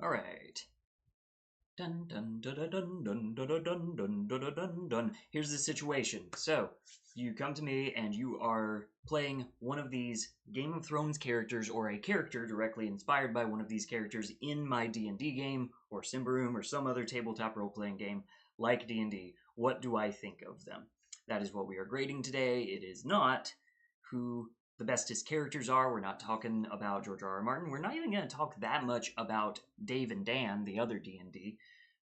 All right. Dun dun dun dun dun dun dun dun dun dun dun dun. Here's the situation. So you come to me and you are playing one of these Game of Thrones characters or a character directly inspired by one of these characters in my D&D game or Symbaroom or some other tabletop role-playing game like D&D. What do I think of them? That is what we are grading today. It is not who the bestest characters are. We're not talking about George R. R. Martin. We're not even going to talk that much about Dave and Dan, the other D&D,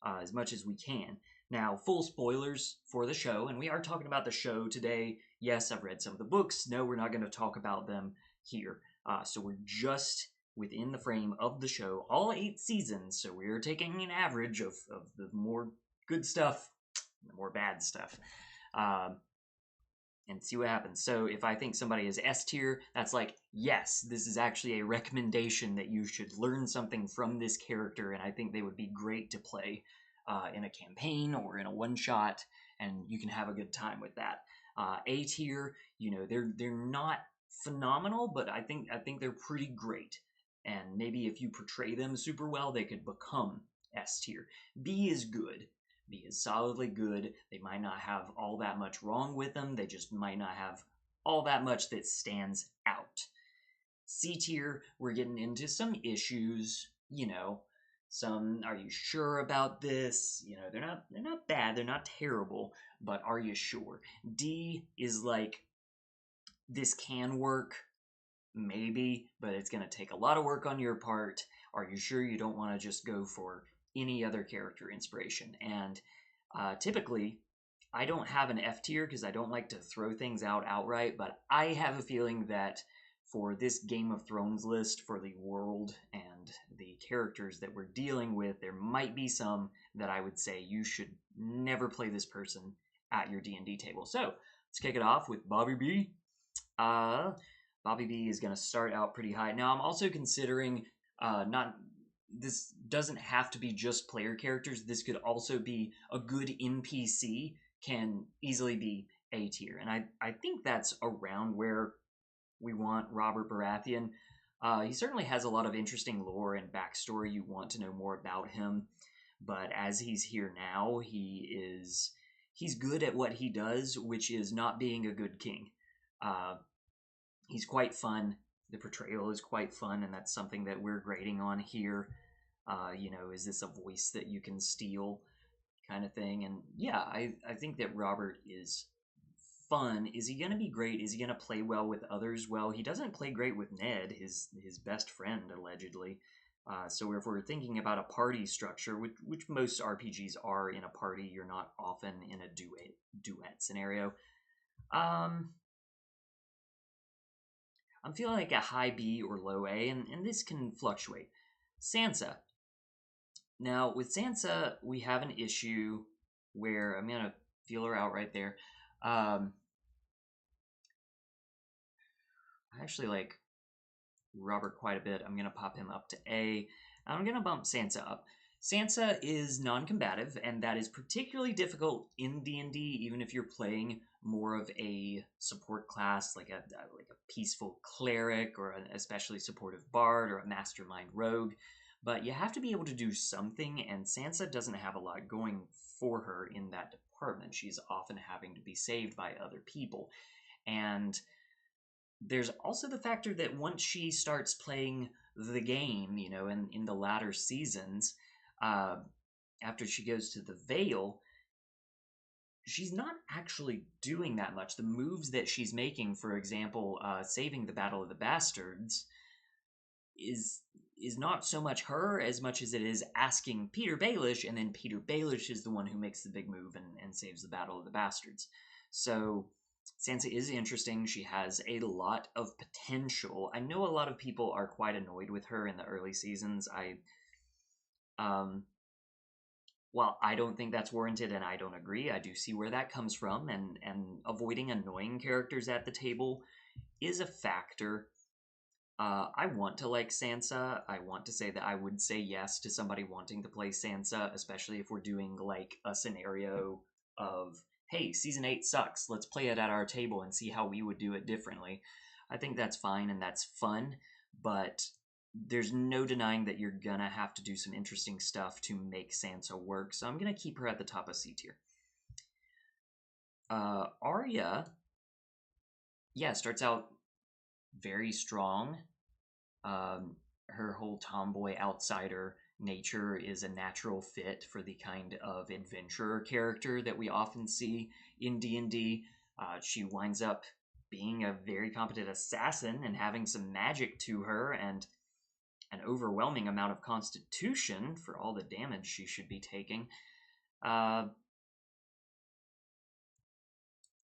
as much as we can. Now, full spoilers for the show, and we are talking about the show today. Yes, I've read some of the books. No, we're not going to talk about them here. So we're just within the frame of the show, all 8 seasons. So we're taking an average of the more good stuff, the more bad stuff. And see what happens. So if I think somebody is S tier, that's like, yes, this is actually a recommendation that you should learn something from this character, and I think they would be great to play in a campaign or in a one shot, and you can have a good time with that. A tier, they're not phenomenal, but I think they're pretty great, and maybe if you portray them super well, they could become S tier. B is good. B is solidly good. They might not have all that much wrong with them. They just might not have all that much that stands out. C tier, we're getting into some issues, some are you sure about this? They're not bad, they're not terrible, but are you sure? D is like this can work, maybe, but it's going to take a lot of work on your part. Are you sure you don't want to just go for any other character inspiration? And typically, I don't have an F tier because I don't like to throw things out outright, but I have a feeling that for this Game of Thrones list, for the world and the characters that we're dealing with, there might be some that I would say you should never play this person at your D&D table. So let's kick it off with Bobby B. Bobby B is going to start out pretty high. Now, I'm also considering this doesn't have to be just player characters. This could also be a good NPC, can easily be A tier. And I think that's around where we want Robert Baratheon. He certainly has a lot of interesting lore and backstory. You want to know more about him. But as he's here now, he's good at what he does, which is not being a good king. He's quite fun. The portrayal is quite fun, and that's something that we're grading on here. Is this a voice that you can steal kind of thing? And yeah, I think that Robert is fun. Is he going to be great? Is he going to play well with others? Well, he doesn't play great with Ned, his best friend, allegedly. So if we're thinking about a party structure, which most RPGs are in a party, you're not often in a duet scenario. I'm feeling like a high B or low A, and this can fluctuate. Sansa. Now, with Sansa, we have an issue where I'm going to feel her out right there. I actually like Robert quite a bit. I'm going to pop him up to A. I'm going to bump Sansa up. Sansa is non-combative, and that is particularly difficult in D&D, even if you're playing more of a support class, like a peaceful cleric, or an especially supportive bard, or a mastermind rogue. But you have to be able to do something, and Sansa doesn't have a lot going for her in that department. She's often having to be saved by other people. And there's also the factor that once she starts playing the game, in the latter seasons, after she goes to the Vale, she's not actually doing that much. The moves that she's making, for example, saving the Battle of the Bastards, is not so much her as much as it is asking Peter Baelish, and then Peter Baelish is the one who makes the big move and saves the Battle of the Bastards. So Sansa is interesting. She has a lot of potential. I know a lot of people are quite annoyed with her in the early seasons. While I don't think that's warranted and I don't agree, I do see where that comes from, and avoiding annoying characters at the table is a factor. I want to like Sansa. I want to say that I would say yes to somebody wanting to play Sansa, especially if we're doing like a scenario of, hey, season 8 sucks, let's play it at our table and see how we would do it differently. I think that's fine and that's fun, but there's no denying that you're gonna have to do some interesting stuff to make Sansa work, so I'm gonna keep her at the top of C tier. Arya, yeah, starts out very strong. Her whole tomboy outsider nature is a natural fit for the kind of adventurer character that we often see in D&D. She winds up being a very competent assassin and having some magic to her and an overwhelming amount of constitution for all the damage she should be taking.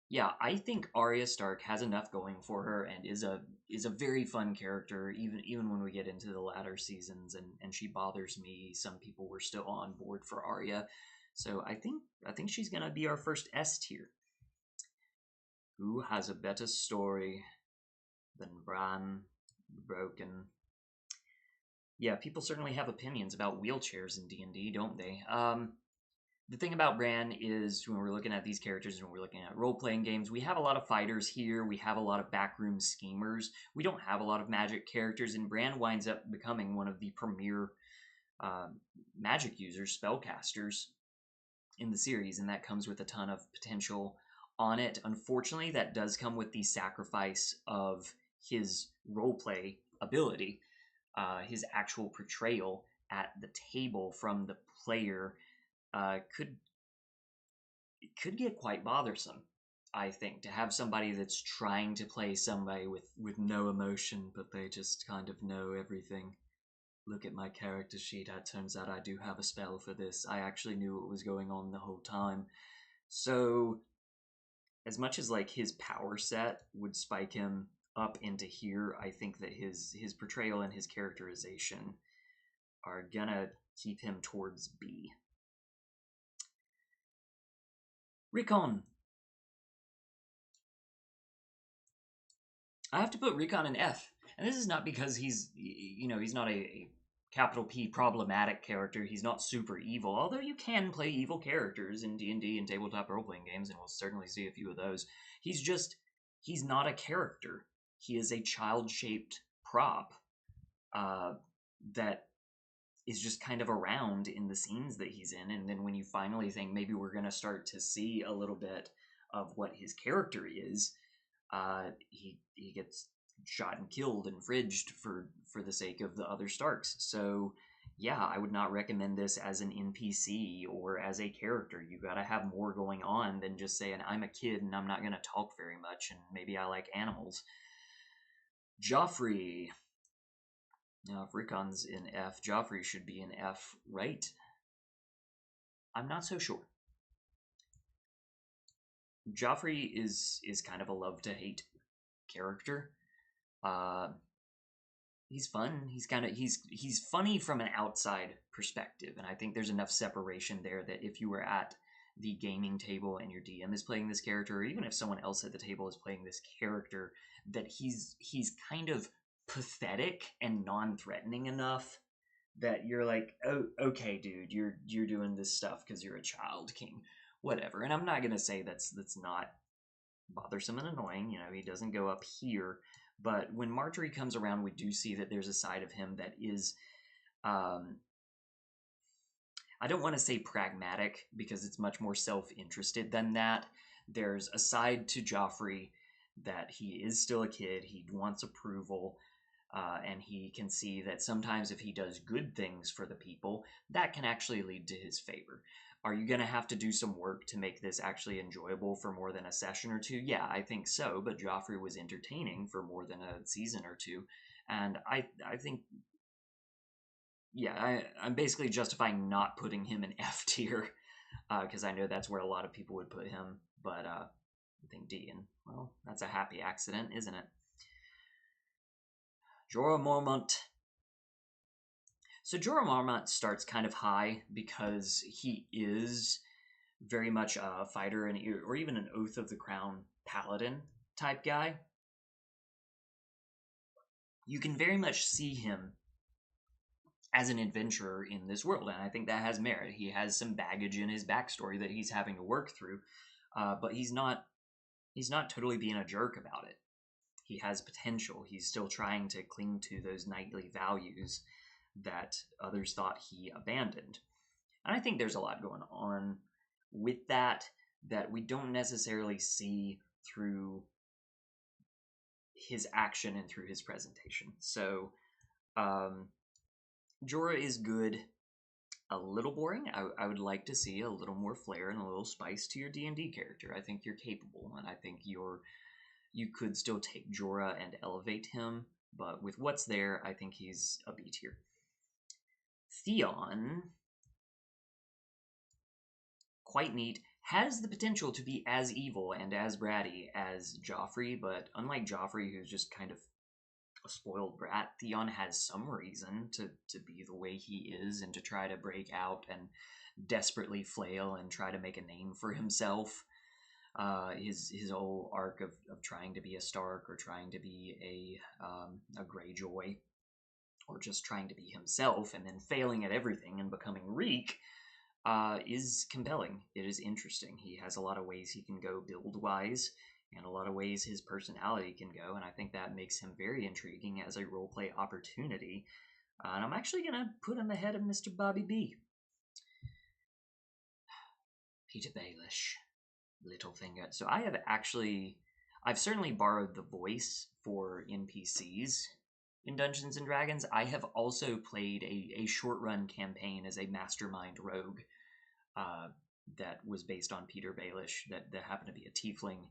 Yeah, I think Arya Stark has enough going for her and is a very fun character, even when we get into the latter seasons, and she bothers me. Some people were still on board for Arya, so I think she's gonna be our first S tier. Who has a better story than Bran Broken? Yeah, people certainly have opinions about wheelchairs in D&D, don't they? The thing about Bran is when we're looking at these characters and we're looking at role-playing games, we have a lot of fighters here. We have a lot of backroom schemers. We don't have a lot of magic characters, and Bran winds up becoming one of the premier magic users, spellcasters in the series, and that comes with a ton of potential on it. Unfortunately, that does come with the sacrifice of his roleplay ability, his actual portrayal at the table from the player. Could get quite bothersome, I think, to have somebody that's trying to play somebody with no emotion, but they just kind of know everything. Look at my character sheet. It turns out I do have a spell for this. I actually knew what was going on the whole time. So, as much as like his power set would spike him up into here, I think that his portrayal and his characterization are gonna keep him towards B. Rickon. I have to put Rickon in F. And this is not because he's not a capital P problematic character. He's not super evil, although you can play evil characters in D&D and tabletop role-playing games, and we'll certainly see a few of those. He's not a character. He is a child-shaped prop that is just kind of around in the scenes that he's in, and then when you finally think maybe we're going to start to see a little bit of what his character is, he gets shot and killed and fridged for the sake of the other Starks. So yeah, I would not recommend this as an NPC or as a character. You gotta have more going on than just saying, I'm a kid and I'm not gonna talk very much and maybe I like animals. Joffrey. Now, if Rickon's in F, Joffrey should be in F, right? I'm not so sure. Joffrey is kind of a love-to-hate character. He's fun. He's funny from an outside perspective, and I think there's enough separation there that if you were at the gaming table and your DM is playing this character, or even if someone else at the table is playing this character, that he's kind of pathetic and non-threatening enough that you're like, oh, okay, dude, you're doing this stuff because you're a child king, whatever. And I'm not gonna say that's not bothersome and annoying. He doesn't go up here, but when Marjorie comes around, we do see that there's a side of him that is, I don't want to say pragmatic because it's much more self-interested than that. There's a side to Joffrey that he is still a kid. He wants approval. And he can see that sometimes if he does good things for the people, that can actually lead to his favor. Are you going to have to do some work to make this actually enjoyable for more than a session or two? Yeah, I think so, but Joffrey was entertaining for more than a season or two. And I think, yeah, I'm basically justifying not putting him in F tier, because I know that's where a lot of people would put him, but I think D, and, well, that's a happy accident, isn't it? Jorah Mormont. So Jorah Mormont starts kind of high because he is very much a fighter or even an Oath of the Crown paladin type guy. You can very much see him as an adventurer in this world, and I think that has merit. He has some baggage in his backstory that he's having to work through, but he's not totally being a jerk about it. he has potential. He's still trying to cling to those knightly values that others thought he abandoned. And I think there's a lot going on with that we don't necessarily see through his action and through his presentation. So Jorah is good, a little boring. I would like to see a little more flair and a little spice to your D&D character. I think you're capable, and I think you could still take Jorah and elevate him, but with what's there, I think he's a B tier. Theon, quite neat, has the potential to be as evil and as bratty as Joffrey, but unlike Joffrey, who's just kind of a spoiled brat, Theon has some reason to be the way he is and to try to break out and desperately flail and try to make a name for himself. His whole arc of trying to be a Stark or trying to be a Greyjoy or just trying to be himself and then failing at everything and becoming Reek is compelling. It is interesting. He has a lot of ways he can go build-wise and a lot of ways his personality can go, and I think that makes him very intriguing as a roleplay opportunity. And I'm actually going to put him ahead of Mr. Bobby B. Peter Baelish. Littlefinger. So I've certainly borrowed the voice for NPCs in Dungeons & Dragons. I have also played a short-run campaign as a mastermind rogue that was based on Peter Baelish that happened to be a tiefling.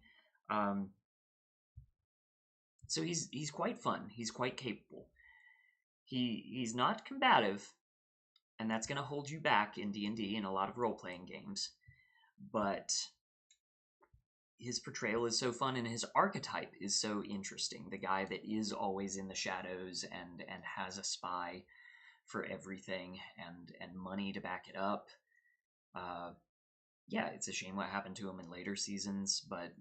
So he's quite fun. He's quite capable. He's not combative, and that's going to hold you back in D&D and a lot of role-playing games. But his portrayal is so fun, and his archetype is so interesting. The guy that is always in the shadows and has a spy for everything and money to back it up. Yeah, it's a shame what happened to him in later seasons, but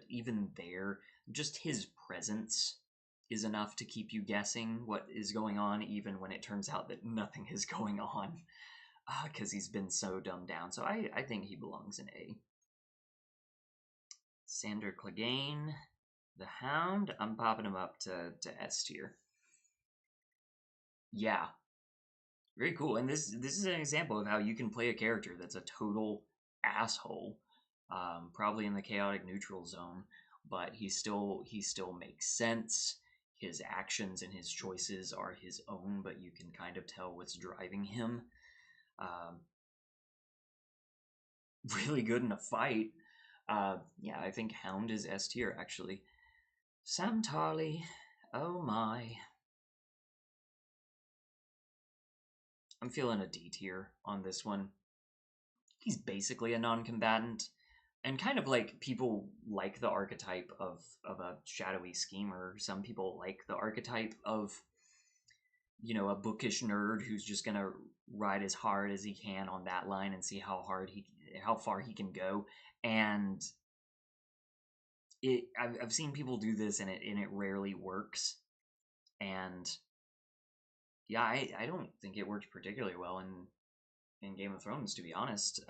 even there, just his presence is enough to keep you guessing what is going on, even when it turns out that nothing is going on, because he's been so dumbed down. So I think he belongs in A. Sandor Clegane, the Hound, I'm popping him up to S tier. Yeah, very cool. And this is an example of how you can play a character that's a total asshole, probably in the chaotic neutral zone, but he still makes sense. His actions and his choices are his own, but you can kind of tell what's driving him. Really good in a fight. Yeah, I think Hound is S tier, actually. Sam Tarly, oh my. I'm feeling a D tier on this one. He's basically a non-combatant, and kind of like people like the archetype of a shadowy schemer. Some people like the archetype of, a bookish nerd who's just gonna ride as hard as he can on that line and see how far he can go. And I've seen people do this and it rarely works. And yeah, I don't think it worked particularly well in Game of Thrones, to be honest.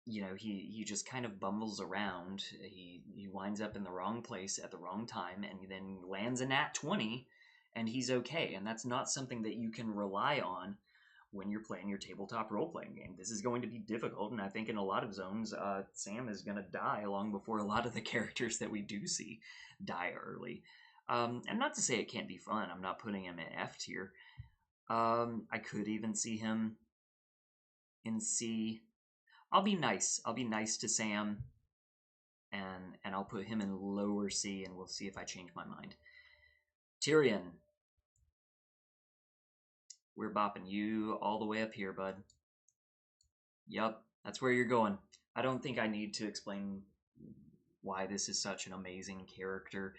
He just kind of bumbles around. He winds up in the wrong place at the wrong time and then lands a nat 20 and he's okay. And that's not something that you can rely on when you're playing your tabletop role-playing game. This is going to be difficult, and I think in a lot of zones, Sam is going to die long before a lot of the characters that we do see die early. And not to say it can't be fun. I'm not putting him in F tier. I could even see him in C. I'll be nice. I'll be nice to Sam, and I'll put him in lower C, and we'll see if I change my mind. Tyrion. We're bopping you all the way up here, bud. Yup, that's where you're going. I don't think I need to explain why this is such an amazing character.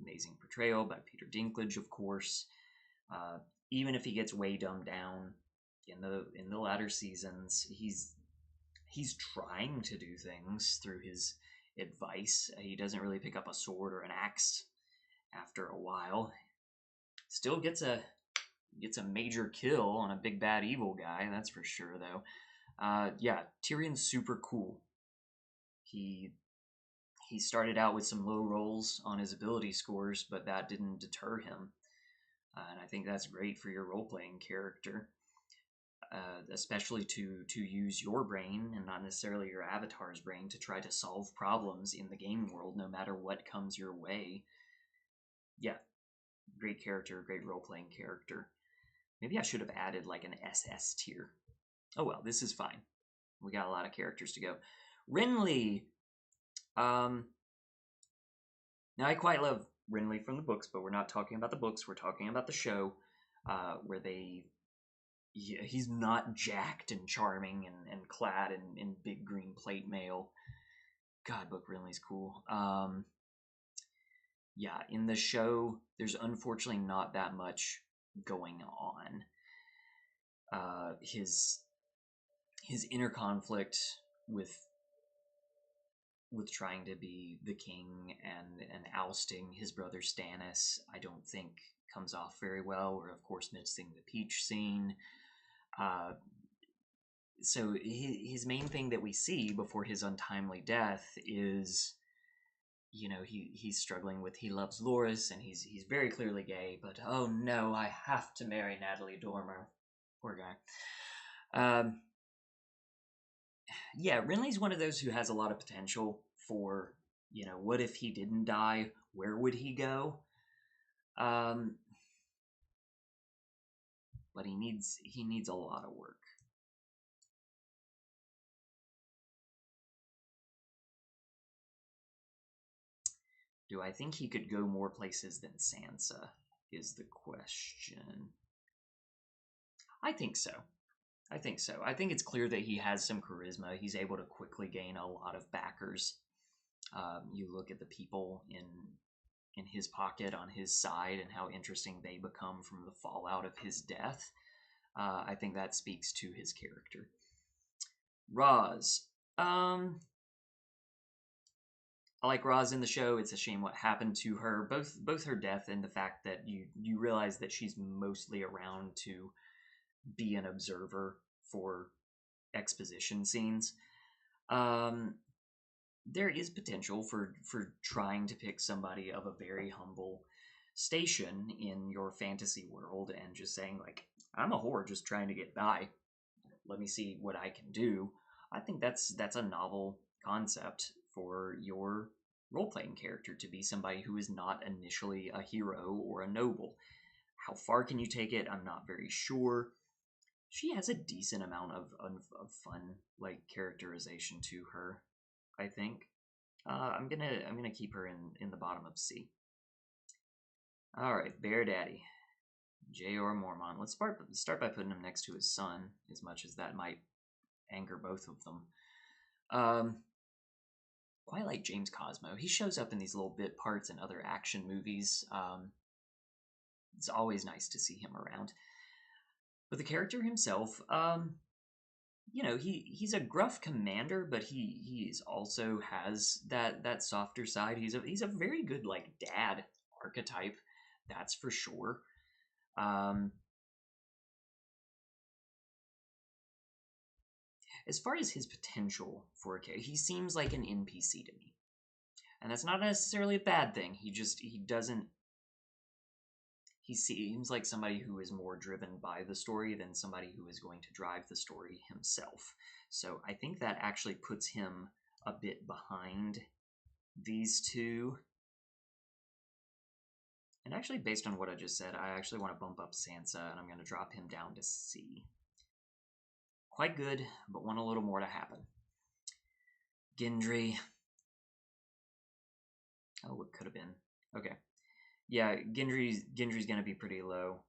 Amazing portrayal by Peter Dinklage, of course. Even if he gets way dumbed down in the latter seasons, he's trying to do things through his advice. He doesn't really pick up a sword or an axe after a while. Still gets a major kill on a big bad evil guy, that's for sure, though. Yeah, Tyrion's super cool. He He started out with some low rolls on his ability scores, but that didn't deter him. And I think that's great for your role-playing character, especially to use your brain and not necessarily your avatar's brain to try to solve problems in the game world, no matter what comes your way. Yeah, great character, great role-playing character. Maybe I should have added like an SS tier. Oh well, this is fine. We got a lot of characters to go. Renly. Now I quite love Renly from the books, but we're not talking about the books. We're talking about the show, where he's not jacked and charming and clad in big green plate mail. God, Book Renly's cool. Yeah, in the show, there's unfortunately not that much going on. His inner conflict with trying to be the king and ousting his brother Stannis, I don't think comes off very well. We're of course missing the Peach scene. So his main thing that we see before his untimely death is, you know, he's struggling with, he loves Loras and he's very clearly gay, but oh no, I have to marry Natalie Dormer. Poor guy. Yeah, Renly's one of those who has a lot of potential for, you know, what if he didn't die? Where would he go? But he needs a lot of work. Do I think he could go more places than Sansa is the question. I think so. I think it's clear that he has some charisma. He's able to quickly gain a lot of backers. You look at the people in his pocket on his side and how interesting they become from the fallout of his death. I think that speaks to his character. Roz. I like Roz in the show. It's a shame what happened to her. Both her death and the fact that you realize that she's mostly around to be an observer for exposition scenes. There is potential for trying to pick somebody of a very humble station in your fantasy world and just saying, like, I'm a whore just trying to get by. Let me see what I can do. I think that's a novel concept for your role-playing character, to be somebody who is not initially a hero or a noble. How far can you take it? I'm not very sure. She has a decent amount of fun, like, characterization to her, I think. I'm gonna keep her in the bottom of C. All right, Bear Daddy, J.R. Mormont. Let's start by putting him next to his son, as much as that might anger both of them. Quite like James Cosmo. He shows up in these little bit parts in other action movies. It's always nice to see him around. But the character himself, you know, he's a gruff commander, but he also has that softer side. He's a very good, like, dad archetype, that's for sure. As far as his potential for a character, he seems like an NPC to me, and that's not necessarily a bad thing. He seems like somebody who is more driven by the story than somebody who is going to drive the story himself. So I think that actually puts him a bit behind these two. And actually, based on what I just said, I actually want to bump up Sansa, and I'm going to drop him down to C. Quite good, but want a little more to happen. Gendry. Oh, it could have been. Okay. Yeah, Gendry's going to be pretty low.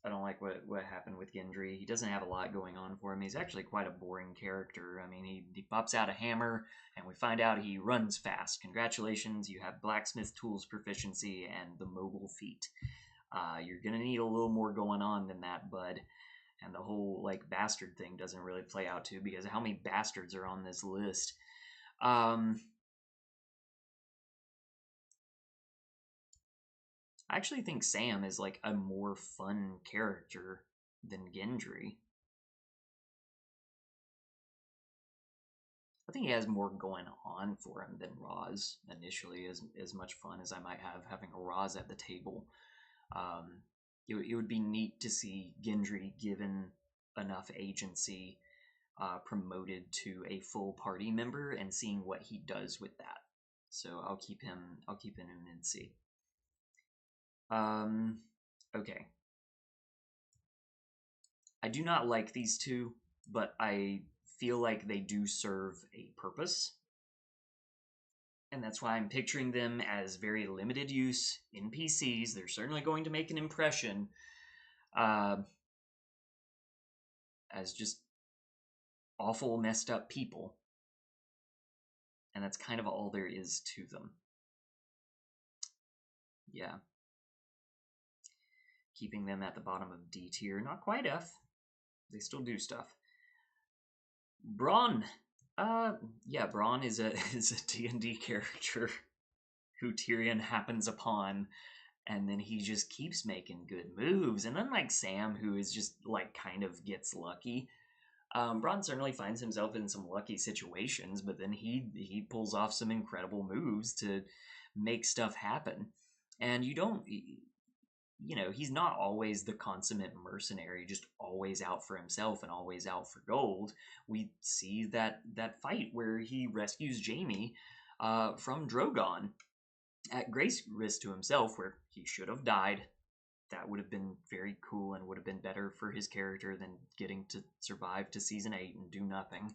I don't like what happened with Gendry. He doesn't have a lot going on for him. He's actually quite a boring character. I mean, he pops out a hammer, and we find out he runs fast. Congratulations, you have blacksmith tools proficiency and the mobile feat. You're going to need a little more going on than that, bud. And the whole, like, bastard thing doesn't really play out too, because how many bastards are on this list? I actually think Sam is, like, a more fun character than Gendry. I think he has more going on for him than Roz initially. As much fun as I might have having a Roz at the table, it would be neat to see Gendry given enough agency, promoted to a full party member, and seeing what he does with that. So I'll keep him in NC. Okay. I do not like these two, but I feel like they do serve a purpose. And that's why I'm picturing them as very limited use NPCs. They're certainly going to make an impression, as just awful, messed up people. And that's kind of all there is to them. Yeah. Keeping them at the bottom of D tier. Not quite F. They still do stuff. Bronn. Yeah, Bronn is a D&D character who Tyrion happens upon, and then he just keeps making good moves. And unlike Sam, who is just like kind of gets lucky, Bronn certainly finds himself in some lucky situations, but then he pulls off some incredible moves to make stuff happen. And you don't, he's not always the consummate mercenary, just always out for himself and always out for gold. We see that fight where he rescues Jaime from Drogon at great risk to himself, where he should have died. That would have been very cool and would have been better for his character than getting to survive to season 8 and do nothing.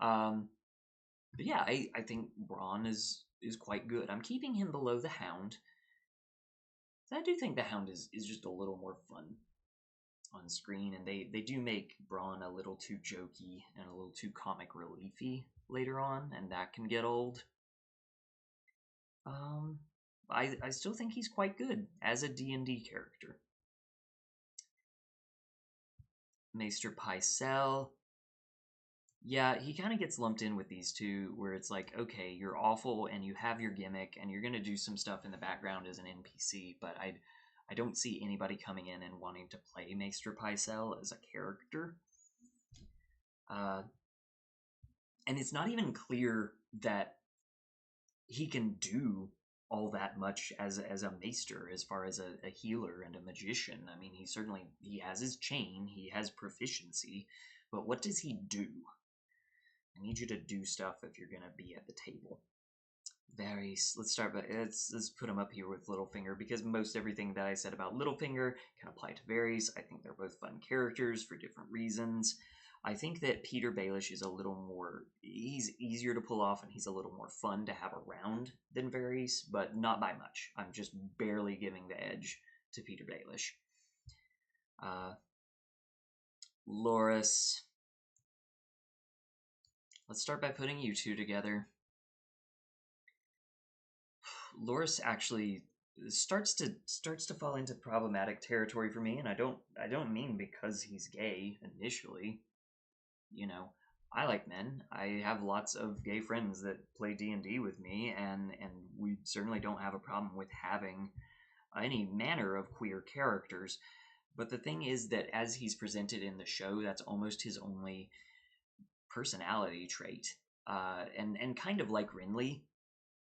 But yeah, I think Bronn is quite good. I'm keeping him below the Hound. I do think the Hound is just a little more fun on screen, and they do make Bronn a little too jokey and a little too comic reliefy later on, and that can get old. I still think he's quite good as a D&D character. Maester Pycelle. Yeah, he kind of gets lumped in with these two, where it's like, okay, you're awful and you have your gimmick and you're going to do some stuff in the background as an NPC, but I don't see anybody coming in and wanting to play Maester Pycelle as a character. And it's not even clear that he can do all that much as a maester, as far as a healer and a magician. I mean, he has his chain, he has proficiency, but what does he do? I need you to do stuff if you're gonna be at the table. Varys, let's start by let's put him up here with Littlefinger, because most everything that I said about Littlefinger can apply to Varys. I think they're both fun characters for different reasons. I think that Peter Baelish is a little more, he's easier to pull off and he's a little more fun to have around than Varys, but not by much. I'm just barely giving the edge to Peter Baelish. Loras. Let's start by putting you two together. Loras actually starts to fall into problematic territory for me, and I don't mean because he's gay initially. I like men. I have lots of gay friends that play D&D with me, and we certainly don't have a problem with having any manner of queer characters. But the thing is that as he's presented in the show, that's almost his only personality trait. And kind of like Renly,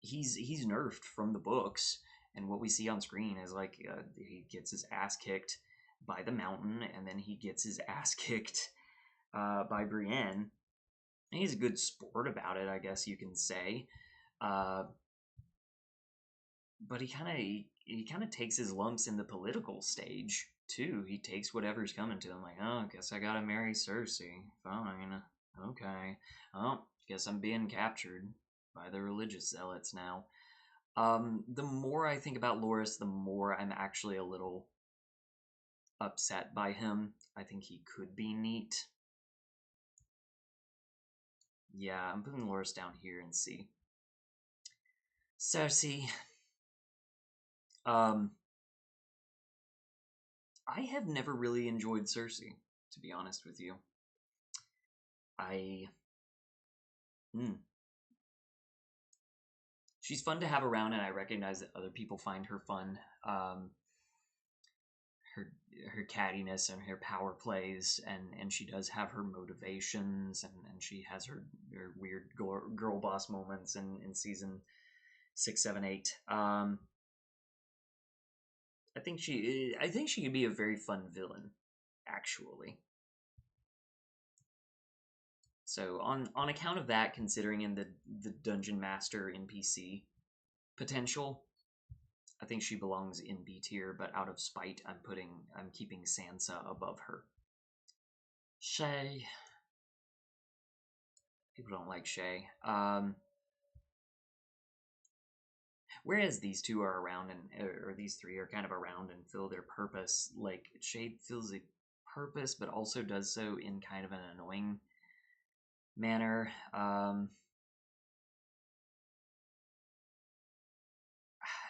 he's nerfed from the books, and what we see on screen is like he gets his ass kicked by the Mountain, and then he gets his ass kicked by Brienne. And he's a good sport about it, I guess you can say. But he kind of takes his lumps in the political stage too. He takes whatever's coming to him, like, oh, I guess I gotta marry Cersei. Fine, okay. Oh, guess I'm being captured by the religious zealots now. The more I think about Loras, the more I'm actually a little upset by him. I think he could be neat. Yeah, I'm putting Loras down here and see. Cersei. I have never really enjoyed Cersei, to be honest with you. She's fun to have around, and I recognize that other people find her fun. her cattiness and her power plays, and she does have her motivations, and she has her weird girl boss moments in season 6, 7, 8. I think she could be a very fun villain, actually. So on account of that, considering in the Dungeon Master NPC potential, I think she belongs in B tier, but out of spite, I'm keeping Sansa above her. Shay. People don't like Shay. Whereas these two are around or these three are kind of around and fill their purpose, like Shay fills a purpose, but also does so in kind of an annoying manner.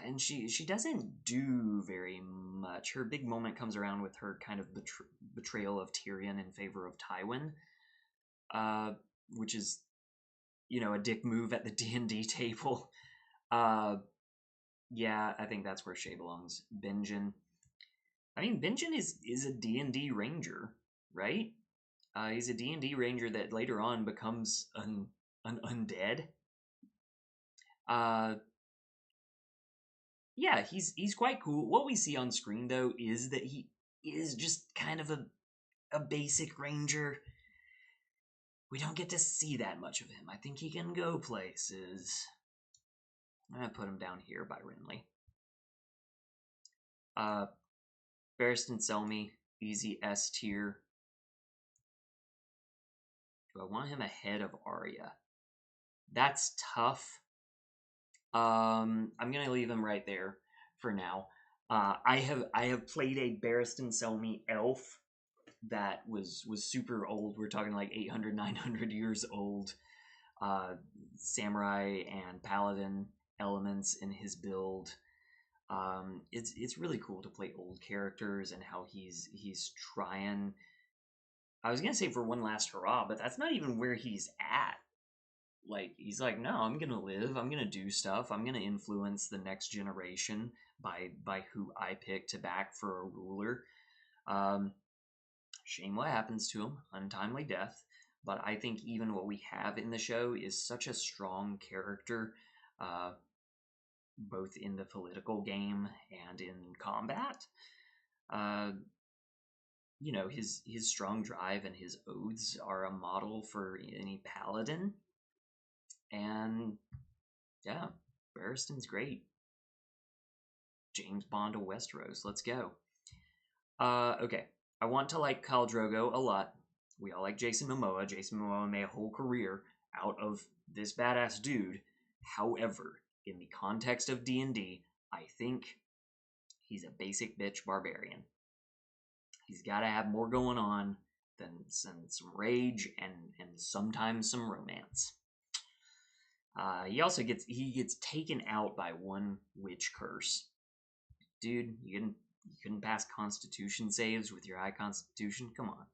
And she doesn't do very much. Her big moment comes around with her kind of betrayal of Tyrion in favor of Tywin, which is, a dick move at the D&D table. Yeah, I think that's where Shay belongs. Benjen. I mean, Benjen is a D&D ranger, right? He's a D&D ranger that later on becomes an undead. Yeah, he's quite cool. What we see on screen though is that he is just kind of a basic ranger. We don't get to see that much of him. I think he can go places. I'm gonna put him down here by Renly. Barristan Selmy, easy S tier. Do I want him ahead of Arya? That's tough. I'm gonna leave him right there for now. I have played a Barristan Selmy elf that was super old. We're talking like 800, 900 years old. Samurai and paladin elements in his build. It's really cool to play old characters and how he's trying. I was gonna say for one last hurrah, but that's not even where he's at. Like, he's like, no, I'm gonna live, I'm gonna do stuff, I'm gonna influence the next generation by who I pick to back for a ruler. Shame what happens to him, untimely death, but I think even what we have in the show is such a strong character, both in the political game and in combat. His strong drive and his oaths are a model for any paladin. And yeah, Barristan's great. James Bond of Westeros, let's go. Okay, I want to like Khal Drogo a lot. We all like Jason Momoa. Jason Momoa made a whole career out of this badass dude. However, in the context of D&D, I think he's a basic bitch barbarian. He's got to have more going on than some rage and sometimes some romance. He also gets taken out by one witch curse. Dude, you couldn't pass Constitution saves with your high Constitution? Come on.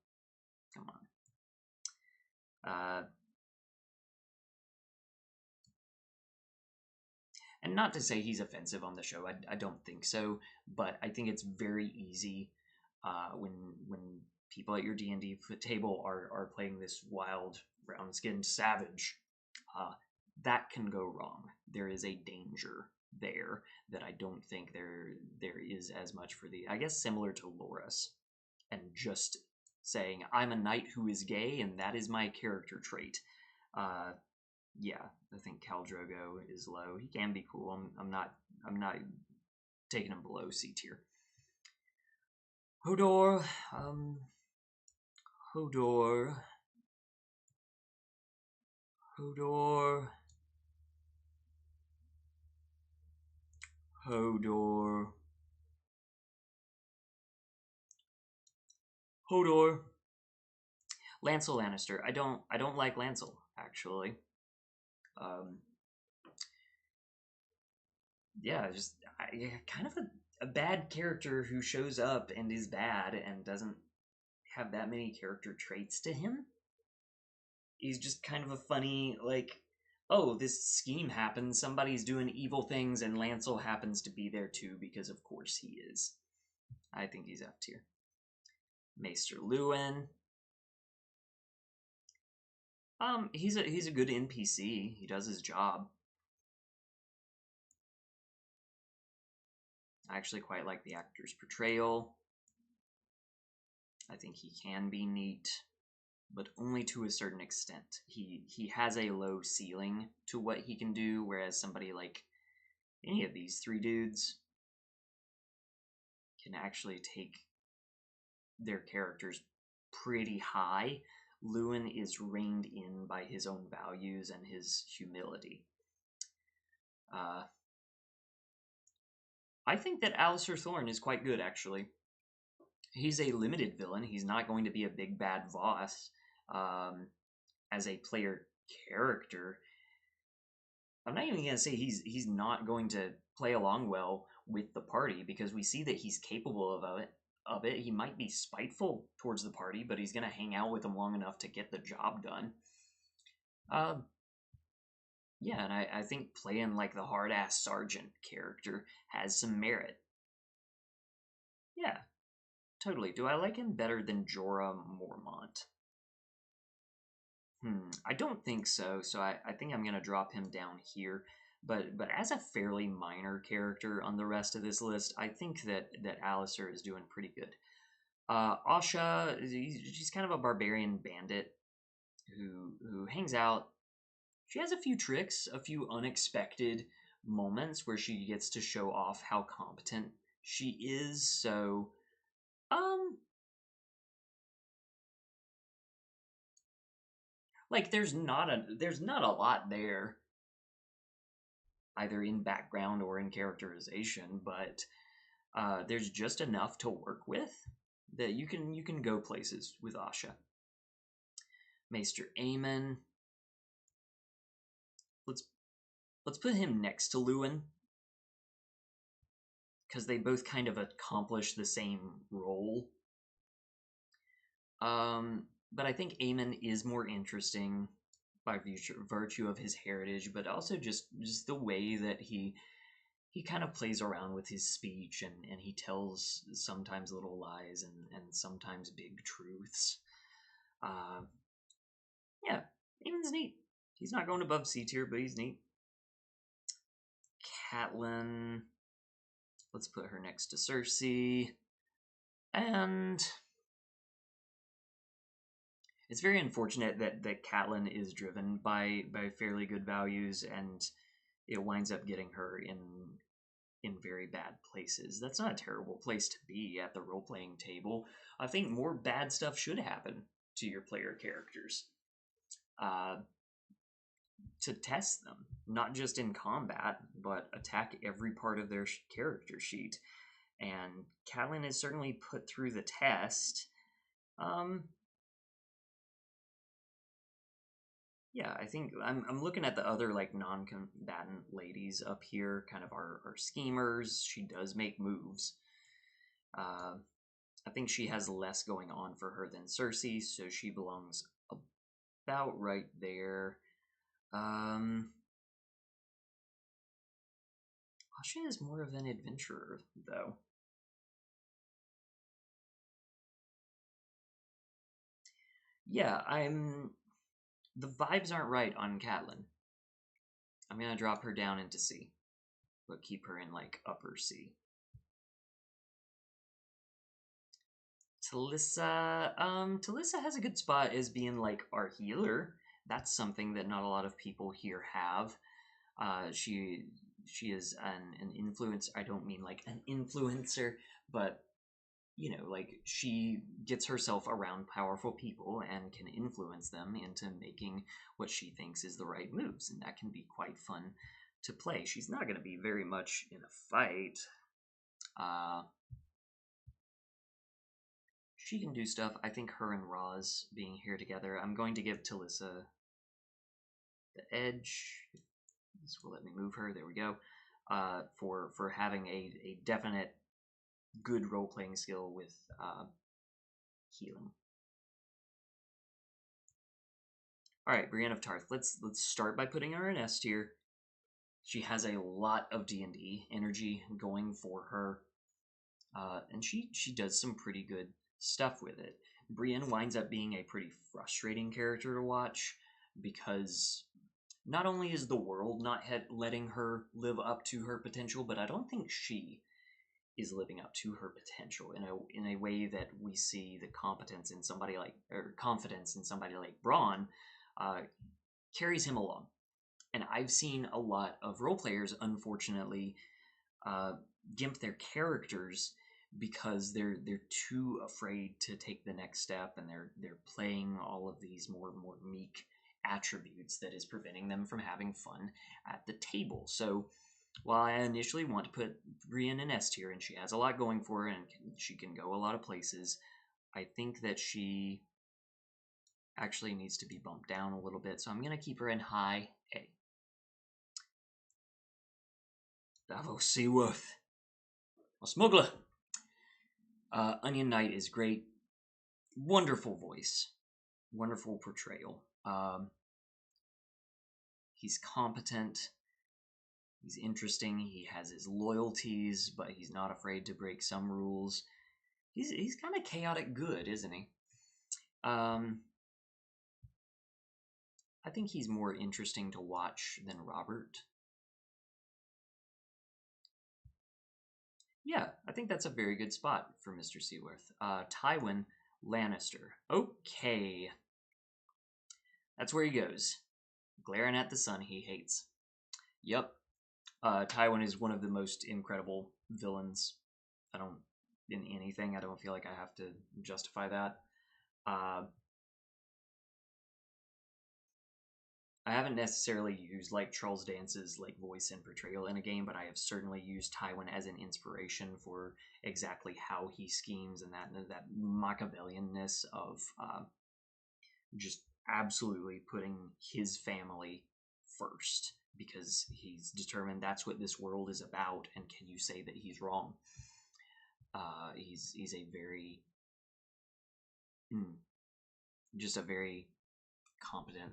And not to say he's offensive on the show, I don't think so, but I think it's very easy when people at your D&D table are playing this wild, brown-skinned savage, that can go wrong. There is a danger there that I don't think there is as much for I guess similar to Loras, and just saying, I'm a knight who is gay, and that is my character trait. Yeah, I think Khal Drogo is low. He can be cool. I'm not taking him below C tier. Hodor, Hodor. Lancel Lannister. I don't like Lancel, actually. Yeah, just kind of a bad character who shows up and is bad and doesn't have that many character traits to him. He's just kind of a funny, like, oh, this scheme happens, somebody's doing evil things, and Lancel happens to be there too, because of course he is. I think he's F tier. Maester Lewin. He's a good NPC. He does his job. I actually quite like the actor's portrayal. I think he can be neat, but only to a certain extent. He has a low ceiling to what he can do, whereas somebody like any of these three dudes can actually take their characters pretty high. Lewin is reined in by his own values and his humility. I think that Alistair Thorne is quite good, actually. He's a limited villain. He's not going to be a big bad boss. As a player character, I'm not even going to say he's not going to play along well with the party, because we see that he's capable of it. He might be spiteful towards the party, but he's going to hang out with them long enough to get the job done. Yeah, and I think playing like the hard-ass sergeant character has some merit. Yeah, totally. Do I like him better than Jorah Mormont? I don't think so, so I think I'm going to drop him down here. But as a fairly minor character on the rest of this list, I think that Alistair is doing pretty good. Asha, she's kind of a barbarian bandit who hangs out. She has a few tricks, a few unexpected moments where she gets to show off how competent she is. So, like there's not a lot there, either in background or in characterization, but there's just enough to work with that you can go places with Asha. Maester Aemon. Let's put him next to Lewin, because they both kind of accomplish the same role. But I think Aemon is more interesting by virtue of his heritage, but also just the way that he kind of plays around with his speech, and he tells sometimes little lies and sometimes big truths. Yeah, Aemon's neat. He's not going above C tier, but he's neat. Catelyn. Let's put her next to Cersei. And it's very unfortunate that Catelyn is driven by fairly good values, and it winds up getting her in very bad places. That's not a terrible place to be at the role-playing table. I think more bad stuff should happen to your player characters to test them, not just in combat, but attack every part of their character sheet. And Catelyn is certainly put through the test. Yeah, I think I'm looking at the other like non-combatant ladies up here, kind of our schemers. She does make moves. I think she has less going on for her than Cersei, so she belongs about right there. Asha is more of an adventurer, though. Yeah, the vibes aren't right on Catelyn. I'm gonna drop her down into C, but keep her in like upper C. Talissa, Talissa has a good spot as being like our healer. That's something that not a lot of people here have. She is an influence. I don't mean like an influencer, but you know, like she gets herself around powerful people and can influence them into making what she thinks is the right moves, and that can be quite fun to play. She's not going to be very much in a fight. She can do stuff. I think her and Roz being here together, I'm going to give Talissa the edge. This will let me move her. There we go. For having a definite good role-playing skill with healing. All right, Brienne of Tarth. Let's start by putting her in S tier. She has a lot of D&D energy going for her, and she does some pretty good stuff with it. Brienne winds up being a pretty frustrating character to watch because not only is the world not letting her live up to her potential, but I don't think she is living up to her potential in a way that we see the confidence in somebody like Braun carries him along. And I've seen a lot of role players, unfortunately, gimp their characters because they're too afraid to take the next step, and they're playing all of these more meek attributes that is preventing them from having fun at the table. So while I initially want to put Brienne in S tier, and she has a lot going for her, and she can go a lot of places, I think that she actually needs to be bumped down a little bit. So I'm going to keep her in high A. Davos Seaworth. A smuggler. Onion Knight is great. Wonderful voice. Wonderful portrayal. He's competent. He's interesting. He has his loyalties, but he's not afraid to break some rules. He's kind of chaotic good, isn't he? I think he's more interesting to watch than Robert. Yeah, I think that's a very good spot for Mr. Seaworth. Tywin Lannister. Okay. That's where he goes. Glaring at the sun he hates. Yep. Tywin is one of the most incredible villains. In anything, I don't feel like I have to justify that. I haven't necessarily used like Charles Dance's like voice and portrayal in a game, but I have certainly used Tywin as an inspiration for exactly how he schemes and that Machiavellianness of just absolutely putting his family first because he's determined that's what this world is about. And can you say that he's wrong? He's a very just a very competent,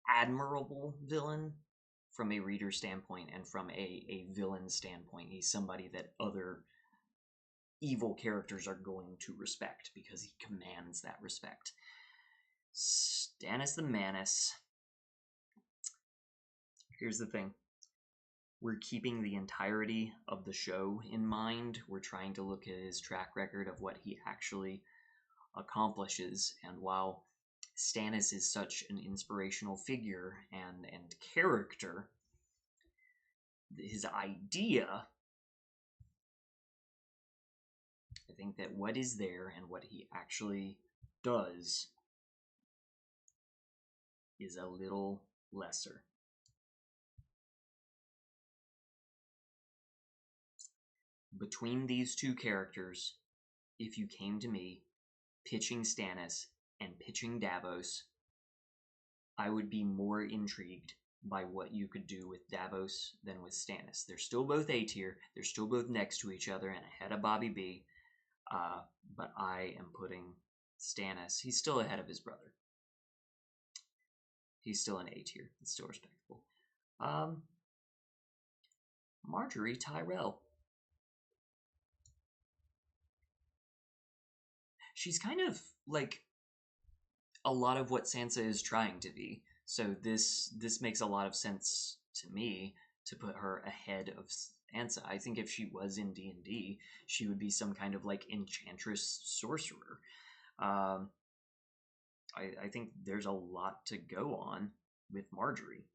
admirable villain from a reader standpoint and from a villain standpoint. He's somebody that other evil characters are going to respect because he commands that respect. Stannis the Manus. Here's the thing. We're keeping the entirety of the show in mind. We're trying to look at his track record of what he actually accomplishes. And while Stannis is such an inspirational figure and character, his idea, I think that what is there and what he actually does is a little lesser. Between these two characters, if you came to me pitching Stannis and pitching Davos, I would be more intrigued by what you could do with Davos than with Stannis. They're still both A tier. They're still both next to each other and ahead of Bobby B. But I am putting Stannis. He's still ahead of his brother. He's still an A tier. It's still respectable. Marjorie Tyrell. She's kind of like a lot of what Sansa is trying to be. So this makes a lot of sense to me to put her ahead of Sansa. I think if she was in D&D, she would be some kind of like enchantress sorcerer. I think there's a lot to go on with Marjorie.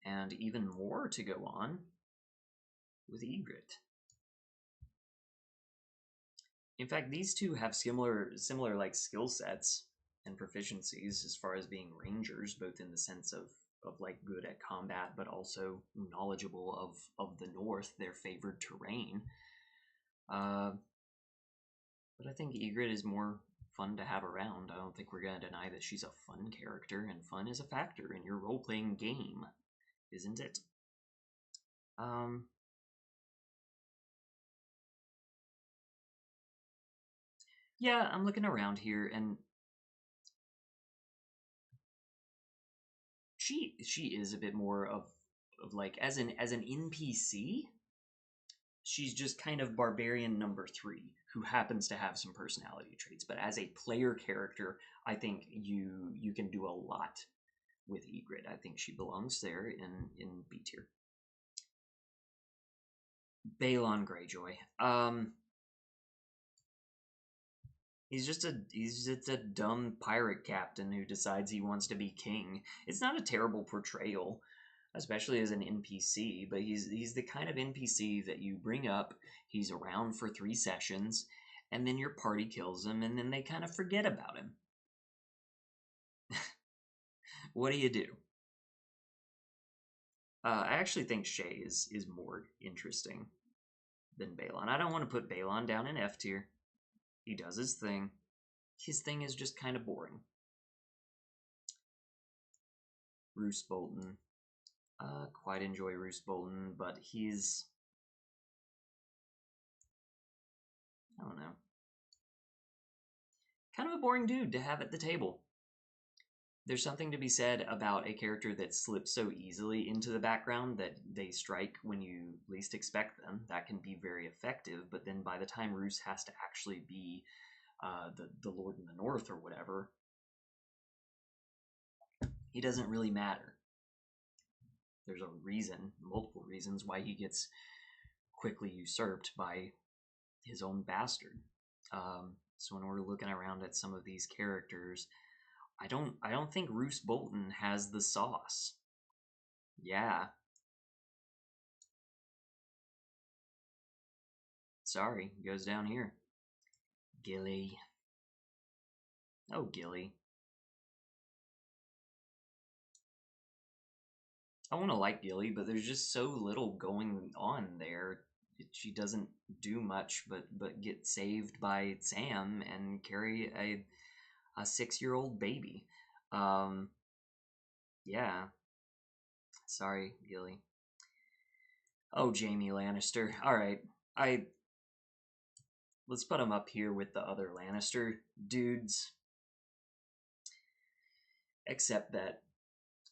And even more to go on with Ygritte. In fact, these two have similar like skill sets and proficiencies as far as being rangers, both in the sense of like good at combat, but also knowledgeable of the North, their favored terrain. But I think Ygritte is more fun to have around. I don't think we're going to deny that she's a fun character, and fun is a factor in your role-playing game, isn't it? Yeah, I'm looking around here, and she is a bit more of like as an NPC. she's just kind of barbarian number 3 who happens to have some personality traits. But as a player character, I think you can do a lot with Ygritte. I think she belongs there in B tier. Balon Greyjoy. He's just a dumb pirate captain who decides he wants to be king. It's not a terrible portrayal, especially as an NPC, but he's the kind of NPC that you bring up, he's around for 3 sessions, and then your party kills him, and then they kind of forget about him. What do you do? I actually think Shay is more interesting than Balon. I don't want to put Balon down in F tier. He does his thing. His thing is just kind of boring. Roose Bolton. Quite enjoy Roose Bolton, but he's... I don't know. Kind of a boring dude to have at the table. There's something to be said about a character that slips so easily into the background that they strike when you least expect them. That can be very effective, but then by the time Roose has to actually be the Lord in the North or whatever, he doesn't really matter. There's a reason, multiple reasons, why he gets quickly usurped by his own bastard. So when we're looking around at some of these characters, I don't think Roose Bolton has the sauce. Yeah. Sorry, goes down here. Gilly. Oh, Gilly. I want to like Gilly, but there's just so little going on there. She doesn't do much but get saved by Sam and carry a 6-year-old baby. Yeah. Sorry, Gilly. Oh, Jaime Lannister. Alright. Let's put him up here with the other Lannister dudes. Except that,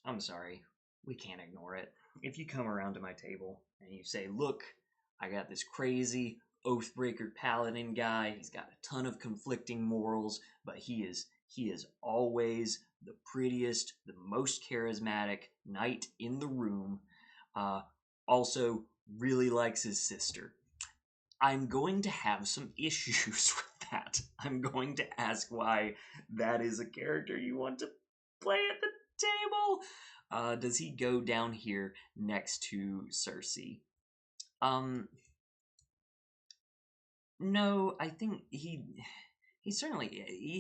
I'm sorry, we can't ignore it. If you come around to my table and you say, look, I got this crazy Oathbreaker Paladin guy, he's got a ton of conflicting morals, but he is always the prettiest, the most charismatic knight in the room, also really likes his sister. I'm going to have some issues with that. I'm going to ask why that is a character you want to play at the table. Does he go down here next to Cersei? No, I think he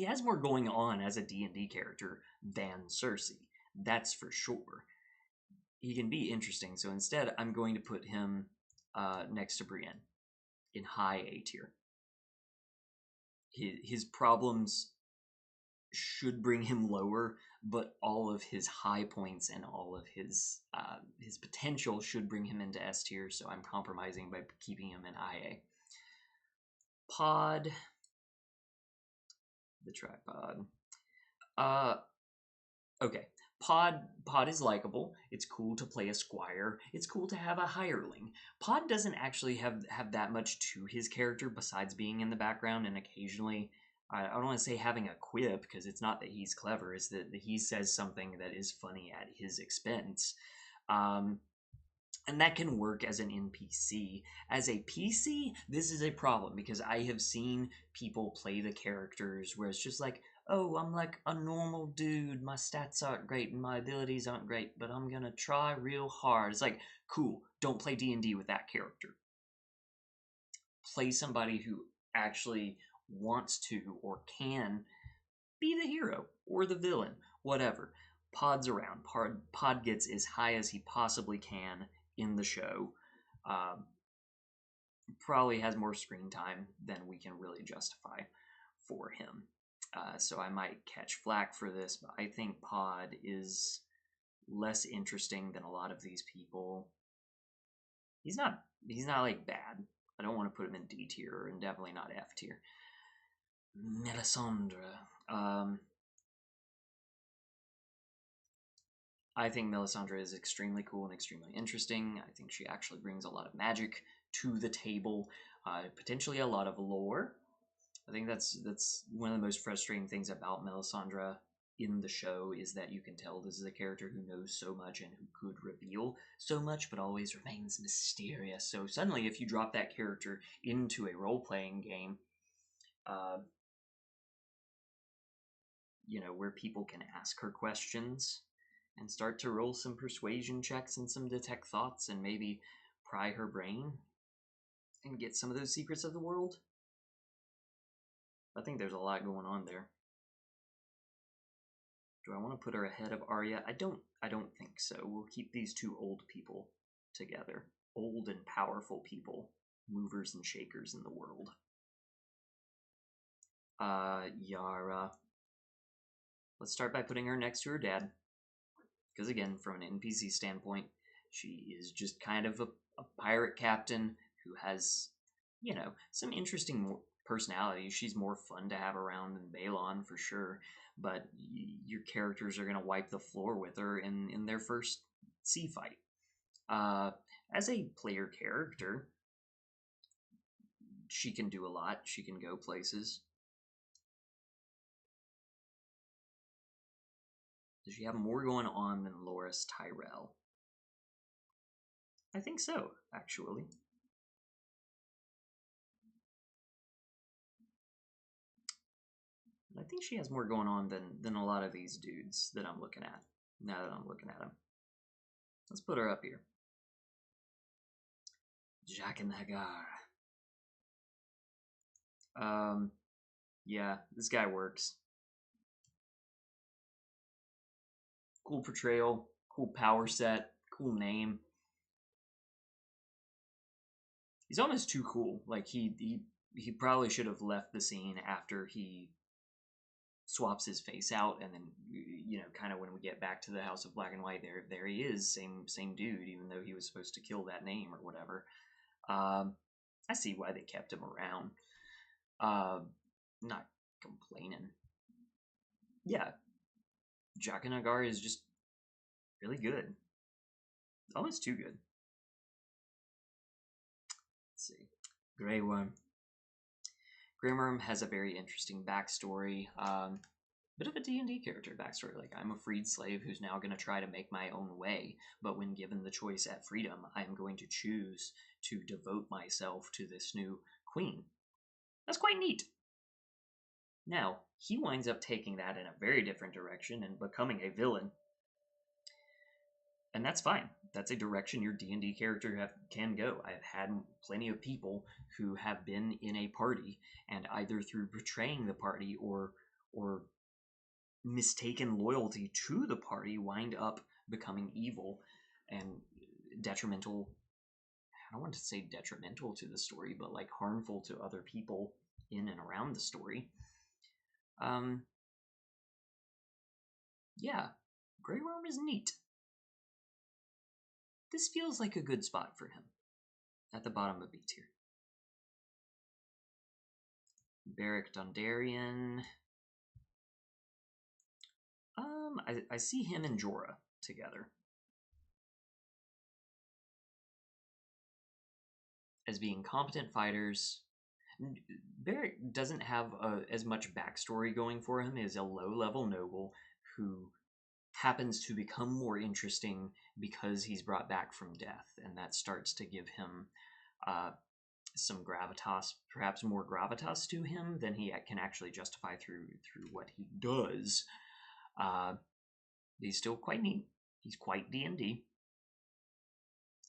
has more going on as a D&D character than Cersei. That's for sure. He can be interesting, so instead I'm going to put him next to Brienne in high A tier. His problems should bring him lower, but all of his high points and all of his potential should bring him into S tier, so I'm compromising by keeping him in IA. Pod. The tripod. Okay. Pod is likable. It's cool to play a squire. It's cool to have a hireling. Pod doesn't actually have that much to his character besides being in the background and occasionally, I don't want to say having a quip, because it's not that he's clever, it's that he says something that is funny at his expense. And that can work as an NPC. As a PC, this is a problem, because I have seen people play the characters where it's just like, oh, I'm like a normal dude, my stats aren't great and my abilities aren't great, but I'm gonna try real hard. It's like, cool, don't play D&D with that character. Play somebody who actually wants to or can be the hero or the villain, whatever. Pod's around. Pod gets as high as he possibly can in the show. Probably has more screen time than we can really justify for him. So I might catch flack for this, but I think Pod is less interesting than a lot of these people. He's not like bad. I don't want to put him in D tier and definitely not F tier. Melisandre. I think Melisandre is extremely cool and extremely interesting. I think she actually brings a lot of magic to the table, potentially a lot of lore. I think that's one of the most frustrating things about Melisandre in the show is that you can tell this is a character who knows so much and who could reveal so much, but always remains mysterious. So suddenly, if you drop that character into a role-playing game, uh, where people can ask her questions and start to roll some persuasion checks and some detect thoughts and maybe pry her brain and get some of those secrets of the world. I think there's a lot going on there. Do I want to put her ahead of Arya? I don't think so. We'll keep these two old people together. Old and powerful people, movers and shakers in the world. Yara. Let's start by putting her next to her dad. Because again, from an NPC standpoint, she is just kind of a pirate captain who has, some interesting personality. She's more fun to have around than Balon for sure, but your characters are going to wipe the floor with her in their first sea fight. As a player character, she can do a lot. She can go places. Does she have more going on than Loras Tyrell? I think so, actually. I think she has more going on than a lot of these dudes that I'm looking at, now that I'm looking at them. Let's put her up here. Jaqen H'ghar. Yeah, this guy works. Cool portrayal, cool power set, cool name. He's almost too cool. Like, he probably should have left the scene after he swaps his face out, and then kind of when we get back to the House of Black and White, there he is, same dude, even though he was supposed to kill that name or whatever. I see why they kept him around. Not complaining. Yeah, Jaqen H'ghar is just really good, almost too good. Let's see, Grey Worm. Grey Worm has a very interesting backstory. Bit of a D&D character backstory. Like, I'm a freed slave who's now going to try to make my own way, but when given the choice at freedom, I am going to choose to devote myself to this new queen. That's quite neat. Now, he winds up taking that in a very different direction and becoming a villain. And that's fine. That's a direction your D&D character can go. I've had plenty of people who have been in a party and either through betraying the party or mistaken loyalty to the party wind up becoming evil and detrimental. I don't want to say detrimental to the story, but like harmful to other people in and around the story. Yeah, Grey Worm is neat. This feels like a good spot for him. At the bottom of B tier. Beric Dondarrion. I see him and Jorah together as being competent fighters. Beric doesn't have as much backstory going for him as a low-level noble who happens to become more interesting because he's brought back from death, and that starts to give him some gravitas, perhaps more gravitas to him than he can actually justify through what he does. He's still quite neat. He's quite D&D.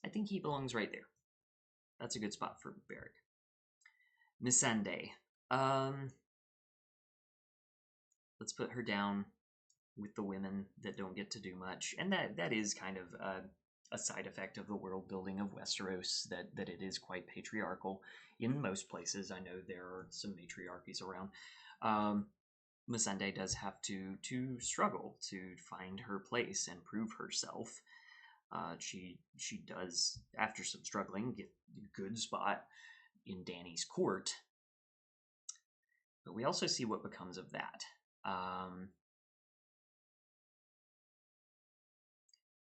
I think he belongs right there. That's a good spot for Beric. Missandei. Let's put her down with the women that don't get to do much. And that is kind of a side effect of the world building of Westeros, that it is quite patriarchal in most places. I know there are some matriarchies around. Missandei does have to struggle to find her place and prove herself. She does, after some struggling, get a good spot in Dany's court. But we also see what becomes of that.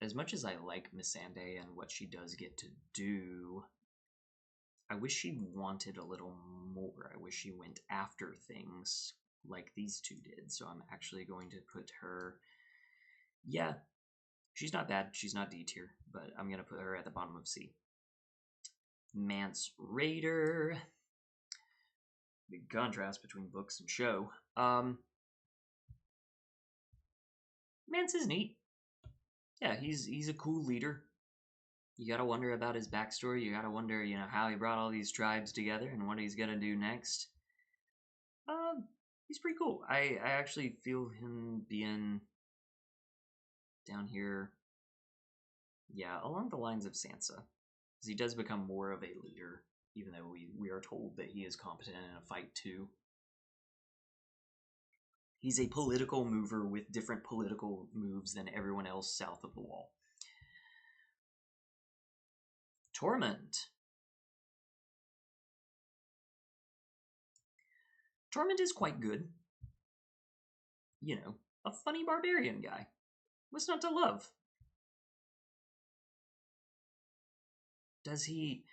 As much as I like Missandei and what she does get to do, I wish she wanted a little more. I wish she went after things like these two did. So I'm actually going to put her. Yeah, she's not bad. She's not D tier, but I'm going to put her at the bottom of C. Mance Raider. Big contrast between books and show. Mance is neat. Yeah, he's a cool leader. You gotta wonder about his backstory. You gotta wonder, how he brought all these tribes together and what he's gonna do next. He's pretty cool. I actually feel him being down here, yeah, along the lines of Sansa, because he does become more of a leader, even though we are told that he is competent in a fight too. He's a political mover with different political moves than everyone else south of the wall. Tormund. Tormund is quite good. A funny barbarian guy. What's not to love? Does he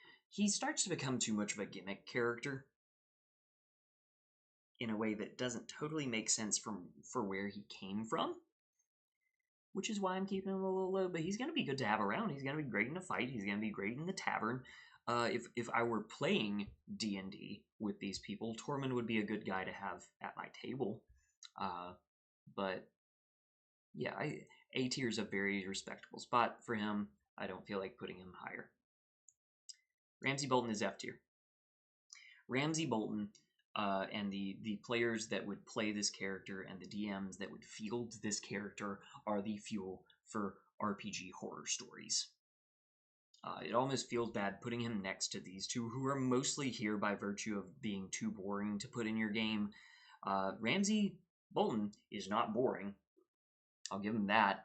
starts to become too much of a gimmick character in a way that doesn't totally make sense for where he came from, which is why I'm keeping him a little low. But he's going to be good to have around. He's going to be great in a fight. He's going to be great in the tavern. If I were playing D&D with these people, Tormund would be a good guy to have at my table. But yeah, A tier is a very respectable spot for him. I don't feel like putting him higher. Ramsay Bolton is F tier. Ramsay Bolton and the players that would play this character and the DMs that would field this character are the fuel for RPG horror stories. It almost feels bad putting him next to these two, who are mostly here by virtue of being too boring to put in your game. Ramsay Bolton is not boring. I'll give him that.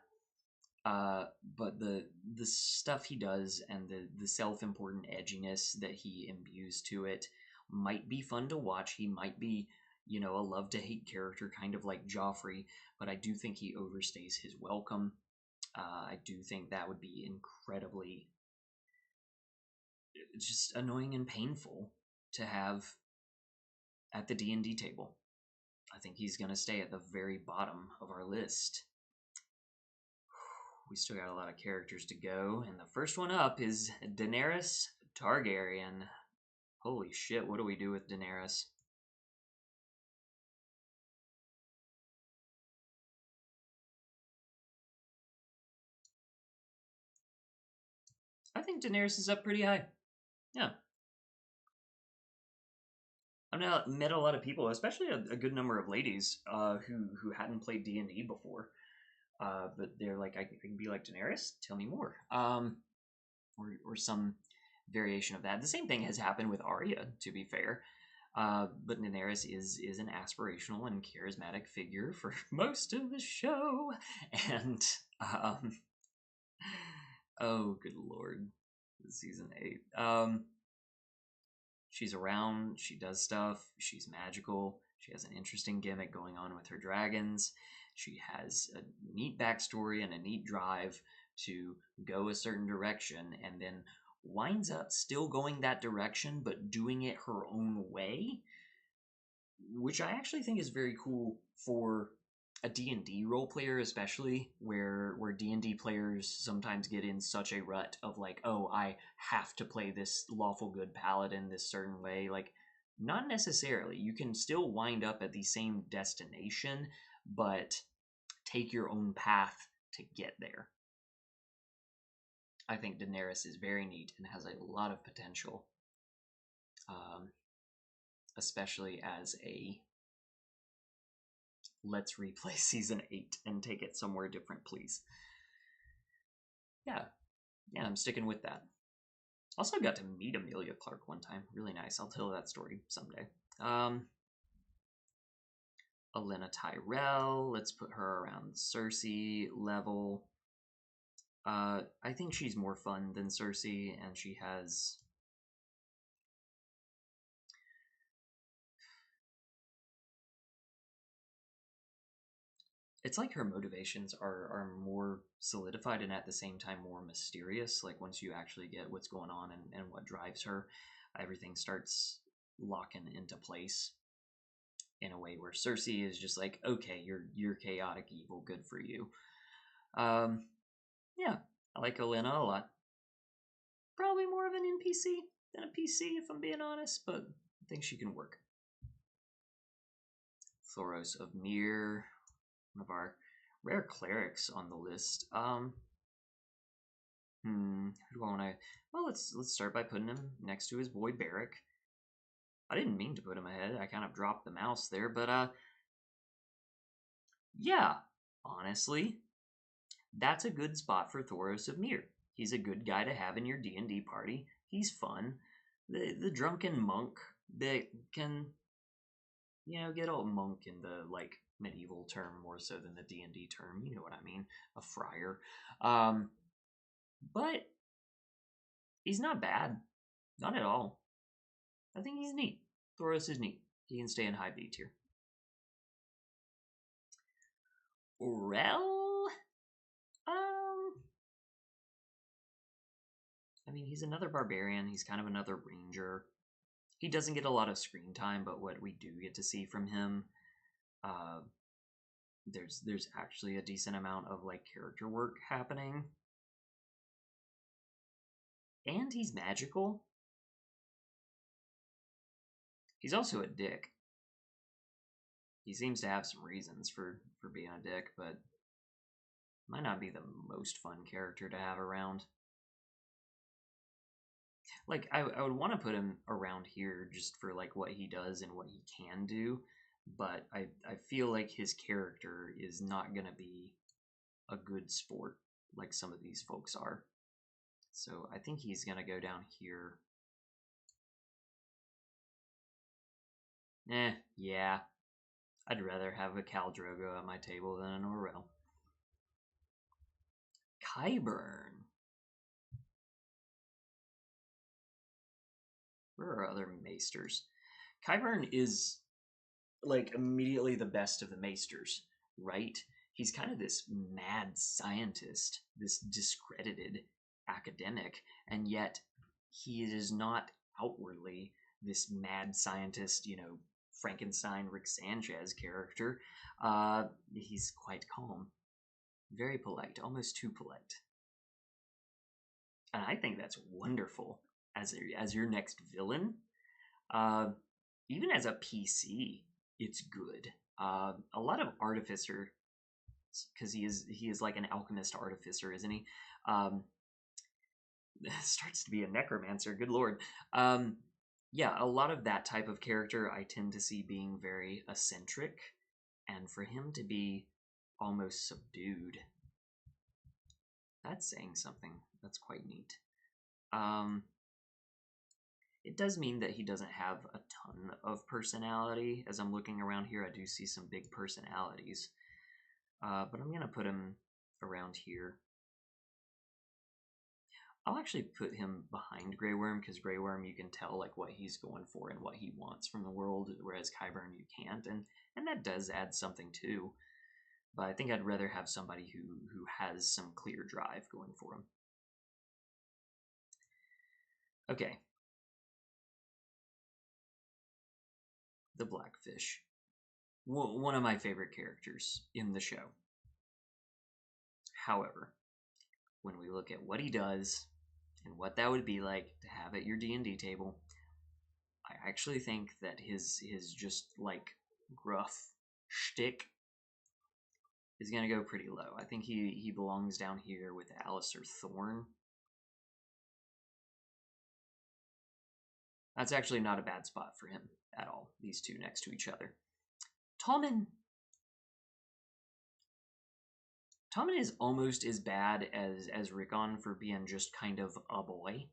But the stuff he does and the self-important edginess that he imbues to it might be fun to watch. He might be, a love-to-hate character, kind of like Joffrey, but I do think he overstays his welcome. I do think that would be incredibly just annoying and painful to have at the D&D table. I think he's going to stay at the very bottom of our list. We still got a lot of characters to go, and the first one up is Daenerys Targaryen. Holy shit, what do we do with Daenerys? I think Daenerys is up pretty high. Yeah. I've now met a lot of people, especially a good number of ladies, who hadn't played D&D before. But they're like, I can be like Daenerys? Tell me more. Or some variation of that. The same thing has happened with Arya, to be fair. But Daenerys is an aspirational and charismatic figure for most of the show. And, oh, good lord. Season 8. She's around, she does stuff, she's magical, she has an interesting gimmick going on with her dragons, she has a neat backstory and a neat drive to go a certain direction, and then winds up still going that direction, but doing it her own way, which I actually think is very cool for a D&D role player, especially where D&D players sometimes get in such a rut of like, oh, I have to play this lawful good paladin this certain way. Like, not necessarily. You can still wind up at the same destination, but take your own path to get there. I think Daenerys is very neat and has a lot of potential, especially as a let's replay season 8 and take it somewhere different, please. Yeah, I'm sticking with that. Also got to meet Emilia Clarke one time. Really nice. I'll tell that story someday. Olenna Tyrell. Let's put her around Cersei level. I think she's more fun than Cersei, and she has... It's like her motivations are more solidified and at the same time more mysterious, like once you actually get what's going on and what drives her. everything starts locking into place in a way where Cersei is just like, okay, you're chaotic evil, good for you. Yeah, I like Olenna a lot. Probably more of an NPC than a PC, if I'm being honest, but I think she can work. Thoros of Myr, one of our rare clerics on the list. Who do I want to? Well, let's start by putting him next to his boy Beric. I didn't mean to put him ahead. I kind of dropped the mouse there, but yeah, honestly, that's a good spot for Thoros of Myr. He's a good guy to have in your D&D party. He's fun. The drunken monk that can, get all monk in the like medieval term more so than the D&D term. You know what I mean? A friar. But he's not bad. Not at all. I think he's neat. Thoros is neat. He can stay in high B tier. Orell? I mean, he's another barbarian. He's kind of another ranger. He doesn't get a lot of screen time, but what we do get to see from him, there's actually a decent amount of like character work happening. And he's magical. He's also a dick. He seems to have some reasons for being a dick, but might not be the most fun character to have around. Like, I would want to put him around here just for like what he does and what he can do, but I feel like his character is not going to be a good sport like some of these folks are. So I think he's going to go down here. Yeah. I'd rather have a Khal Drogo at my table than an Orell. Qyburn. Where are other maesters? Qyburn is like immediately the best of the maesters, right? He's kind of this mad scientist, this discredited academic, and yet he is not outwardly this mad scientist, Frankenstein Rick Sanchez character. He's quite calm, very polite, almost too polite. And I think that's wonderful as your next villain. Even as a PC, it's good. A lot of artificer, because he is like an alchemist artificer, isn't he? Starts to be a necromancer. Good lord. Yeah, a lot of that type of character I tend to see being very eccentric, and for him to be almost subdued, that's saying something. That's quite neat. It does mean that he doesn't have a ton of personality. As I'm looking around here, I do see some big personalities. But I'm going to put him around here. I'll actually put him behind Grey Worm, because Grey Worm, you can tell like what he's going for and what he wants from the world, whereas Qyburn you can't, and that does add something too. But I think I'd rather have somebody who has some clear drive going for him. Okay. The Blackfish. One of my favorite characters in the show. However, when we look at what he does and what that would be like to have at your D&D table, I actually think that his just like gruff shtick is going to go pretty low. I think he belongs down here with Alistair Thorne. That's actually not a bad spot for him at all, these two next to each other. Tommen is almost as bad as Rickon for being just kind of a boy.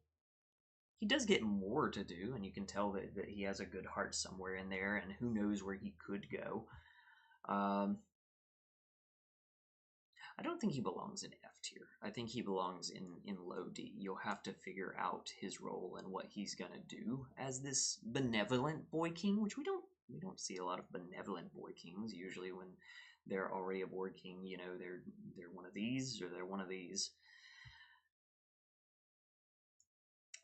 He does get more to do, and you can tell that he has a good heart somewhere in there, and who knows where he could go. I don't think he belongs in F tier. I think he belongs in low D. You'll have to figure out his role and what he's gonna do as this benevolent boy king, which we don't see a lot of benevolent boy kings. Usually when they're already a boy king, they're one of these or they're one of these.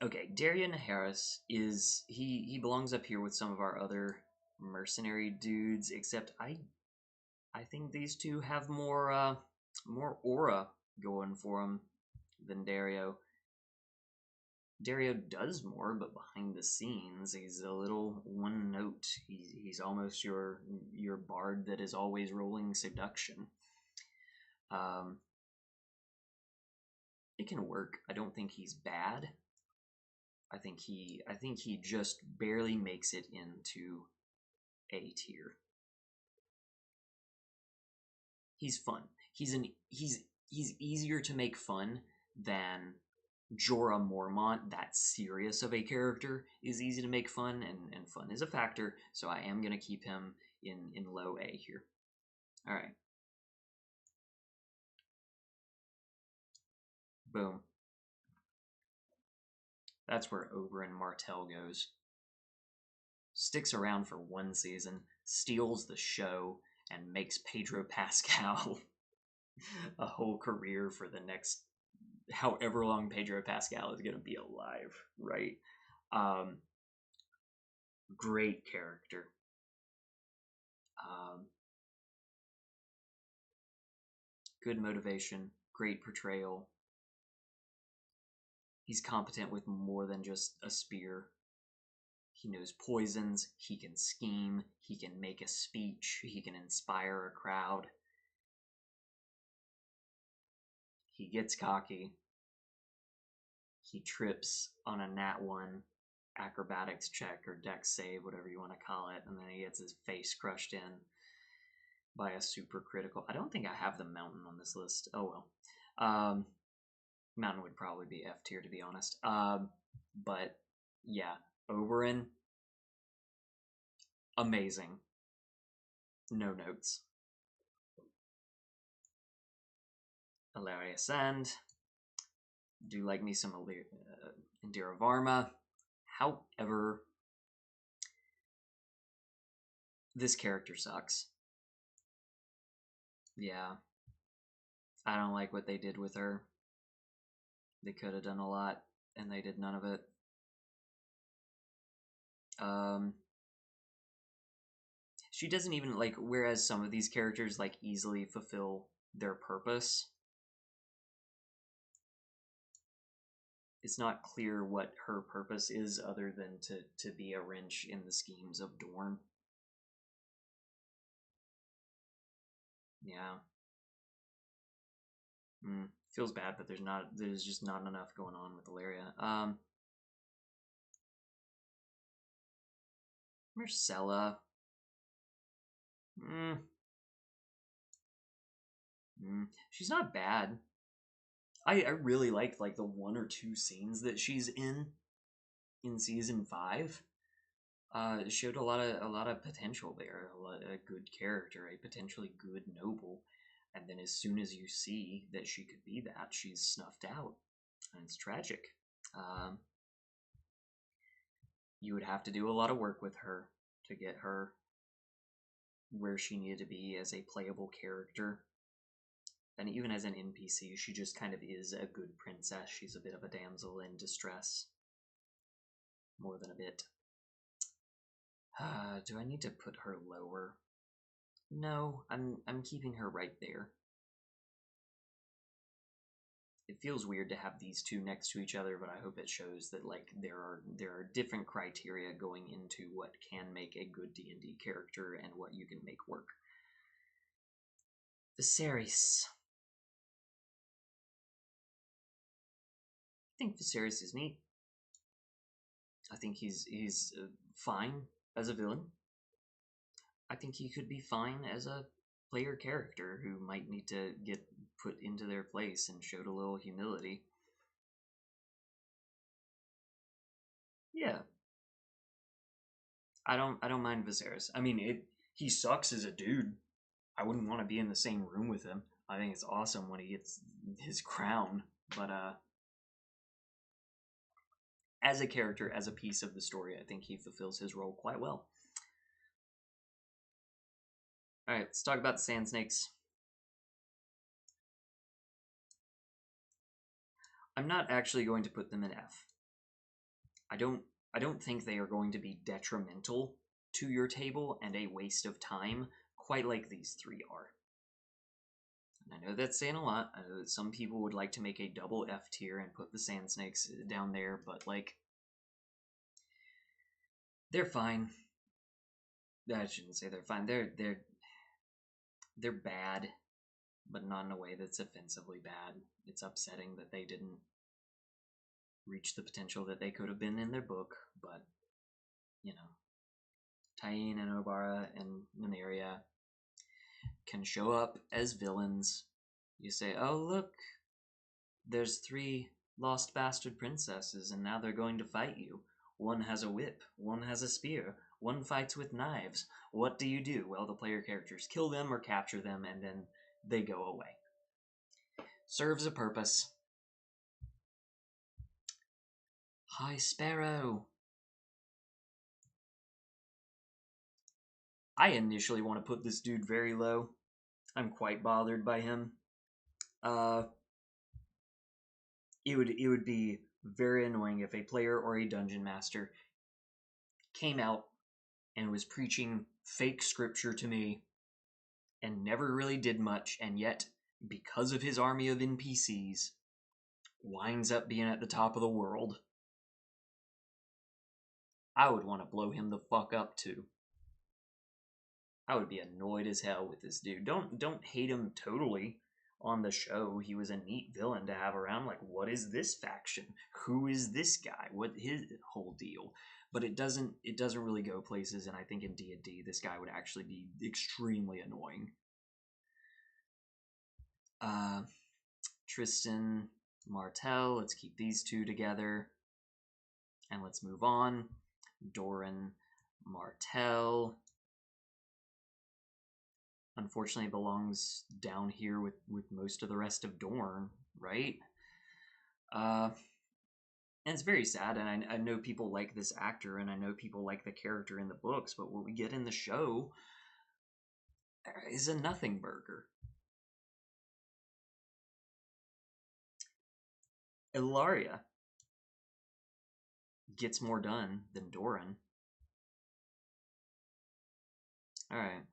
Okay, Darian Harris is he belongs up here with some of our other mercenary dudes, except I think these two have more aura going for them than Dario. Dario does more, but behind the scenes, he's a little one note. He's almost your bard that is always rolling seduction. Um, it can work. I don't think he's bad. I think he just barely makes it into A tier. He's fun. He's easier to make fun than Jorah Mormont. That serious of a character is easy to make fun, and fun is a factor. So I am gonna keep him in low A here. All right. Boom. That's where Oberyn Martell goes. Sticks around for one season, steals the show, and makes Pedro Pascal a whole career for the next however long Pedro Pascal is going to be alive, right? Um, Great character. Um, Good motivation, great portrayal. He's competent with more than just a spear. He knows poisons, he can scheme, he can make a speech, he can inspire a crowd. He gets cocky. He trips on a nat 1 acrobatics check or dex save, whatever you want to call it, and then he gets his face crushed in by a super critical. I don't think I have the mountain on this list. Oh well. Mountain would probably be F tier, to be honest. But yeah, Oberyn, amazing. No notes. Ilaria Sand. Do like me some Indira Varma. However, this character sucks. Yeah. I don't like what they did with her. They could have done a lot, and they did none of it. She doesn't even, like, whereas some of these characters, like, easily fulfill their purpose, it's not clear what her purpose is other than to be a wrench in the schemes of Dorne. Yeah. Feels bad, but there's just not enough going on with Ilaria. Marcella. She's not bad. I really liked like the one or two scenes that she's in season 5. Showed a lot of potential there, a good character, a potentially good noble, and then as soon as you see that she could be that, she's snuffed out, and it's tragic. Um, you would have to do a lot of work with her to get her where she needed to be as a playable character. And even as an NPC, she just kind of is a good princess. She's a bit of a damsel in distress. More than a bit. Do I need to put her lower? No, I'm keeping her right there. It feels weird to have these two next to each other, but I hope it shows that like there are different criteria going into what can make a good D&D character and what you can make work. Viserys. I think Viserys is neat. I think he's fine as a villain. I think he could be fine as a player character who might need to get put into their place and showed a little humility. Yeah. I don't mind Viserys. I mean, he sucks as a dude. I wouldn't want to be in the same room with him. I think it's awesome when he gets his crown, but as a character, as a piece of the story, I think he fulfills his role quite well. All right, let's talk about the Sand Snakes. I'm not actually going to put them in F. I don't think they are going to be detrimental to your table and a waste of time quite like these three are. And I know that's saying a lot. I know that some people would like to make a double F tier and put the Sand Snakes down there, but like, they're fine. I shouldn't say they're fine. They're bad, but not in a way that's offensively bad. It's upsetting that they didn't reach the potential that they could have been in their book, but you know, Tyene and Obara and Nymeria can show up as villains. You say, oh look, there's 3 lost bastard princesses and now they're going to fight you. One has a whip, one has a spear, one fights with knives. What do you do? Well, the player characters kill them or capture them and then they go away. Serves a purpose. High Sparrow. I initially want to put this dude very low. I'm quite bothered by him. It would be very annoying if a player or a dungeon master came out and was preaching fake scripture to me and never really did much, and yet, because of his army of NPCs, winds up being at the top of the world. I would want to blow him the fuck up too. I would be annoyed as hell with this dude. Don't hate him totally on the show. He was a neat villain to have around. Like, what is this faction? Who is this guy? What his whole deal? But it doesn't really go places, and I think in D&D this guy would actually be extremely annoying. Tristan, Martell, let's keep these two together. And let's move on. Doran, Martell. Unfortunately belongs down here with most of the rest of Dorne, right? And it's very sad, and I know people like this actor, and I know people like the character in the books, but what we get in the show is a nothing burger. Ilaria gets more done than Doran. Alright.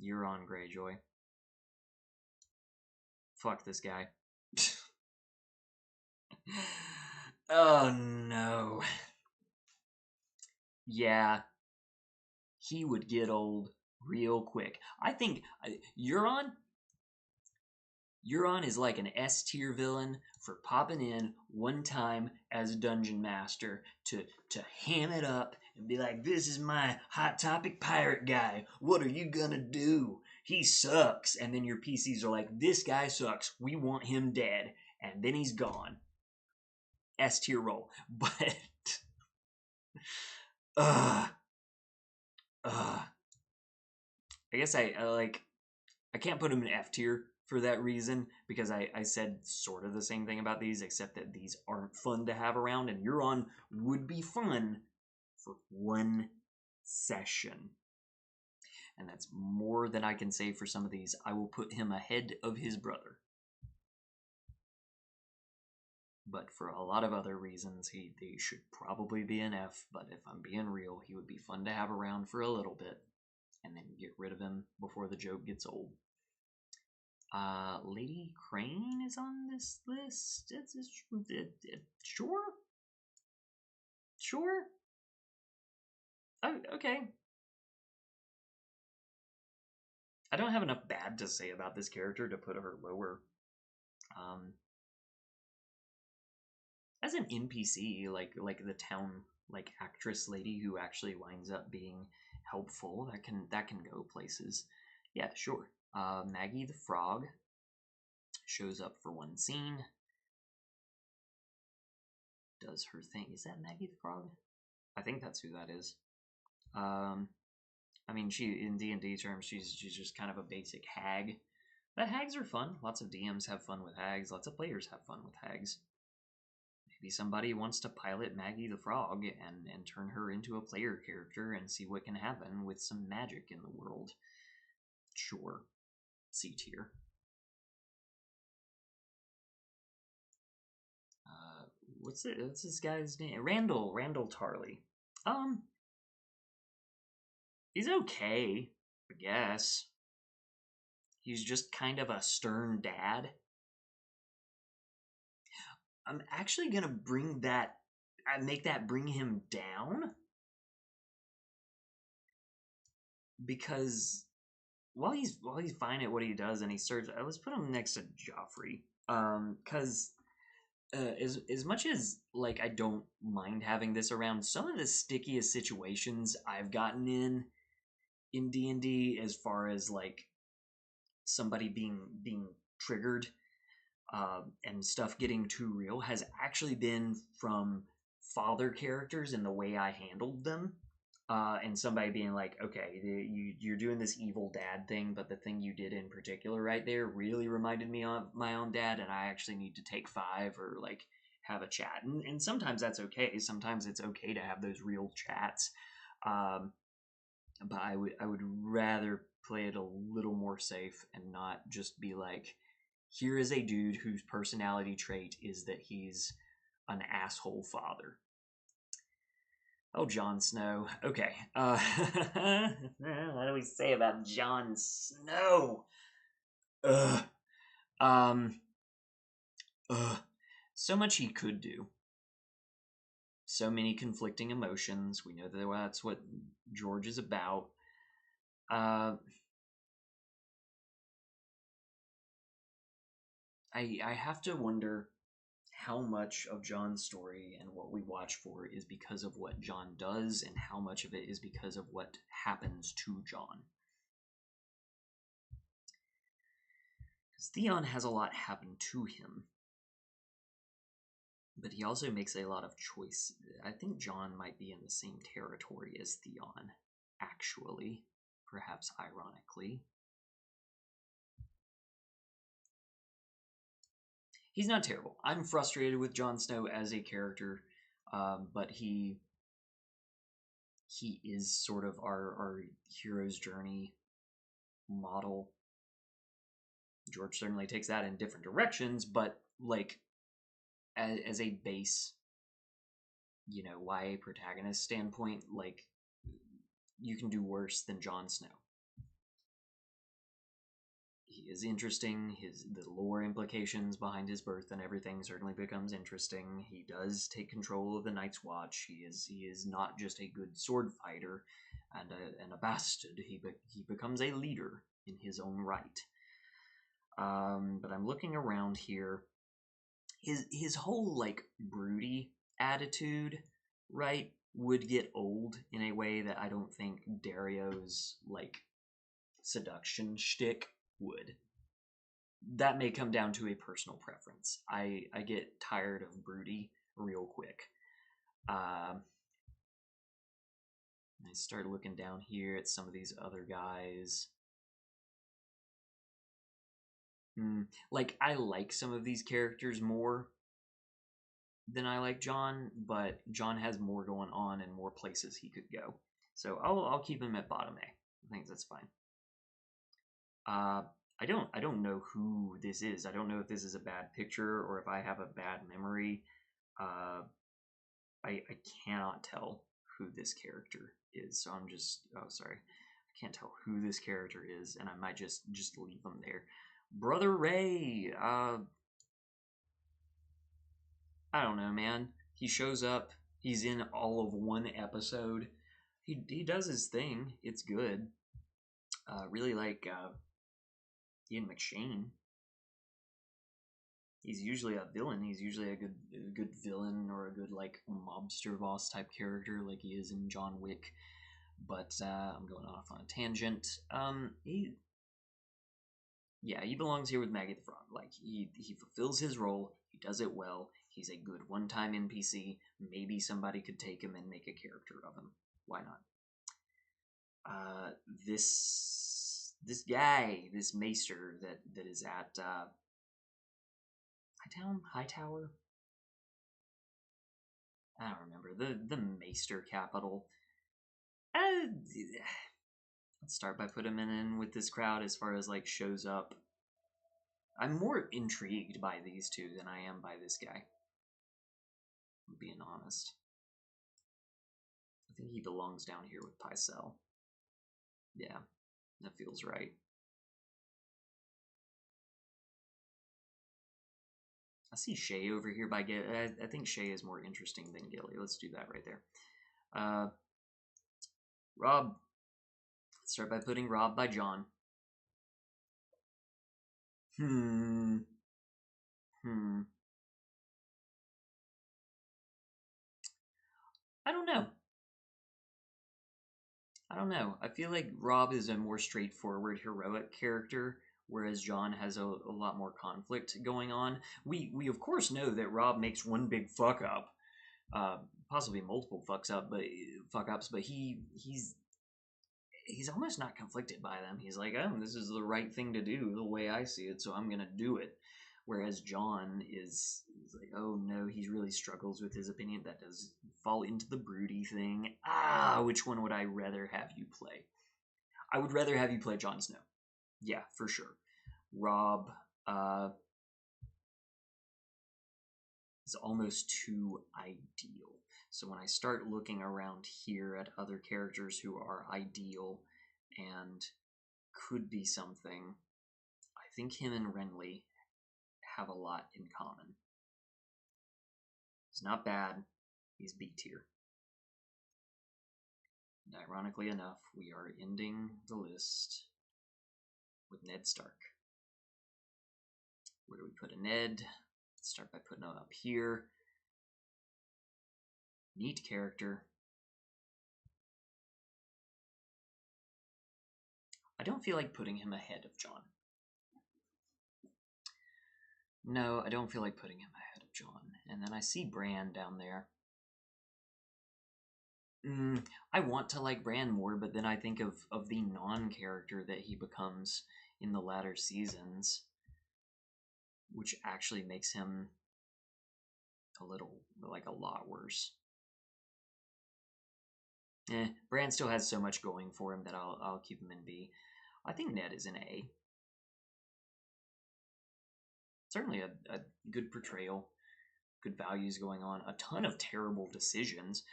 You're on, Greyjoy. Fuck this guy. Oh no. Yeah. He would get old real quick. I think Euron is like an S tier villain for popping in one time as dungeon master to ham it up and be like, this is my hot topic pirate guy. What are you gonna do? He sucks. And then your PCs are like, this guy sucks. We want him dead. And then he's gone. S tier roll. But I guess I can't put him in F tier for that reason, because I said sort of the same thing about these, except that these aren't fun to have around, and Euron would be fun for one session. And that's more than I can say for some of these. I will put him ahead of his brother. But for a lot of other reasons, they should probably be an F, but if I'm being real, he would be fun to have around for a little bit, and then get rid of him before the joke gets old. Lady Crane is on this list. Sure? Sure? Oh, okay. I don't have enough bad to say about this character to put her lower. As an NPC, like the town actress lady who actually winds up being helpful, that can go places. Yeah, sure. Maggie the Frog shows up for one scene, does her thing. Is that Maggie the Frog? I think that's who that is. I mean, she, in D&D terms, she's just kind of a basic hag. But hags are fun. Lots of DMs have fun with hags. Lots of players have fun with hags. Maybe somebody wants to pilot Maggie the Frog and turn her into a player character and see what can happen with some magic in the world. Sure. C tier. what's this guy's name? Randall Tarley. Um, he's okay, I guess. He's just kind of a stern dad. I'm actually gonna make that bring him down, because while he's fine at what he does and he serves, let's put him next to Joffrey. Because as much as like I don't mind having this around, some of the stickiest situations I've gotten in D&D, as far as like somebody being triggered, and stuff getting too real, has actually been from father characters and the way I handled them. And somebody being like, okay, you're doing this evil dad thing, but the thing you did in particular right there really reminded me of my own dad, and I actually need to take 5 or like have a chat. And sometimes that's okay. Sometimes it's okay to have those real chats. Um, but I would rather play it a little more safe and not just be like, here is a dude whose personality trait is that he's an asshole father. Oh, Jon Snow. Okay. What do we say about Jon Snow? Ugh. Um. Ugh. So much he could do. So many conflicting emotions. We know that that's what George is about. Uh, I have to wonder how much of Jon's story and what we watch for is because of what Jon does, and how much of it is because of what happens to Jon. Because Theon has a lot happen to him, but he also makes a lot of choice. I think Jon might be in the same territory as Theon, actually, perhaps ironically. He's not terrible. I'm frustrated with Jon Snow as a character, but he is sort of our hero's journey model. George certainly takes that in different directions, but like as a base, YA protagonist standpoint, like you can do worse than Jon Snow. He is interesting. The lore implications behind his birth and everything certainly becomes interesting. He does take control of the Night's Watch. He is not just a good sword fighter and a bastard. He becomes a leader in his own right. But I'm looking around here. His whole like broody attitude, right, would get old in a way that I don't think Dario's like seduction shtick would. That may come down to a personal preference. I get tired of broody real quick. I start looking down here at some of these other guys. Like, I like some of these characters more than I like Jon, but Jon has more going on and more places he could go. So I'll keep him at bottom A. I think that's fine. I don't know who this is. I don't know if this is a bad picture or if I have a bad memory. I cannot tell who this character is, so I'm just sorry. I can't tell who this character is, and I might just leave them there. Brother Ray. I don't know, man. He shows up. He's in all of one episode. He does his thing. It's good. Really like Ian McShane. He's usually a villain. He's usually a good villain or a good like mobster boss type character, like he is in John Wick. But I'm going off on a tangent. He belongs here with Maggie the Frog. Like he fulfills his role. He does it well. He's a good one-time NPC. Maybe somebody could take him and make a character of him. Why not? This guy, this maester that is at Hightower. I don't remember the maester capital. Let's start by putting him in with this crowd as far as like shows up. I'm more intrigued by these two than I am by this guy. I'm being honest. I think he belongs down here with Pycelle. Yeah, that feels right. I see Shay over here by Gilly. I think Shay is more interesting than Gilly. Let's do that right there. Robb. Let's start by putting Robb by Jon. I don't know. I feel like Robb is a more straightforward, heroic character, whereas Jon has a lot more conflict going on. We of course know that Robb makes one big fuck up, possibly multiple fuck ups, but he's almost not conflicted by them. He's like, oh, this is the right thing to do, the way I see it, so I'm gonna do it. Whereas Jon is like, oh no, he really struggles with his opinion. That does fall into the broody thing. Which one would I rather have you play? I would rather have you play Jon Snow. Yeah, for sure. Robb is almost too ideal. So when I start looking around here at other characters who are ideal and could be something, I think him and Renly have a lot in common. He's not bad. He's B tier. And ironically enough, we are ending the list with Ned Stark. Where do we put a Ned? Let's start by putting him up here. Neat character. I don't feel like putting him ahead of Jon. No, I don't feel like putting him ahead of Jon. And then I see Bran down there. I want to like Bran more, but then I think of the non-character that he becomes in the latter seasons, which actually makes him a lot worse. Bran still has so much going for him that I'll keep him in B. I think Ned is an A. Certainly a good portrayal, good values going on, a ton of terrible decisions.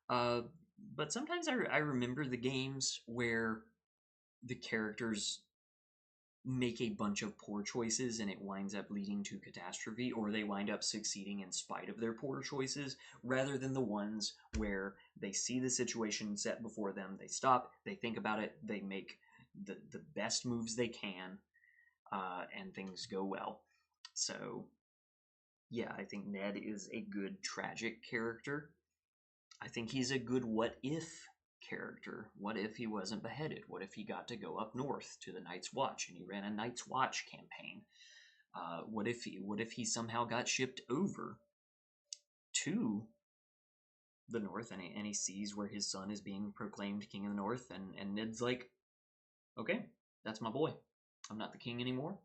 But sometimes I remember the games where the characters make a bunch of poor choices and it winds up leading to catastrophe, or they wind up succeeding in spite of their poor choices, rather than the ones where they see the situation set before them, they stop, they think about it, they make the best moves they can, and things go well. So, yeah, I think Ned is a good tragic character. I think he's a good what if character. What if he wasn't beheaded? What if he got to go up north to the Night's Watch and he ran a Night's Watch campaign? What if he somehow got shipped over to the north and he sees where his son is being proclaimed king of the north, and Ned's like, okay, that's my boy. I'm not the king anymore.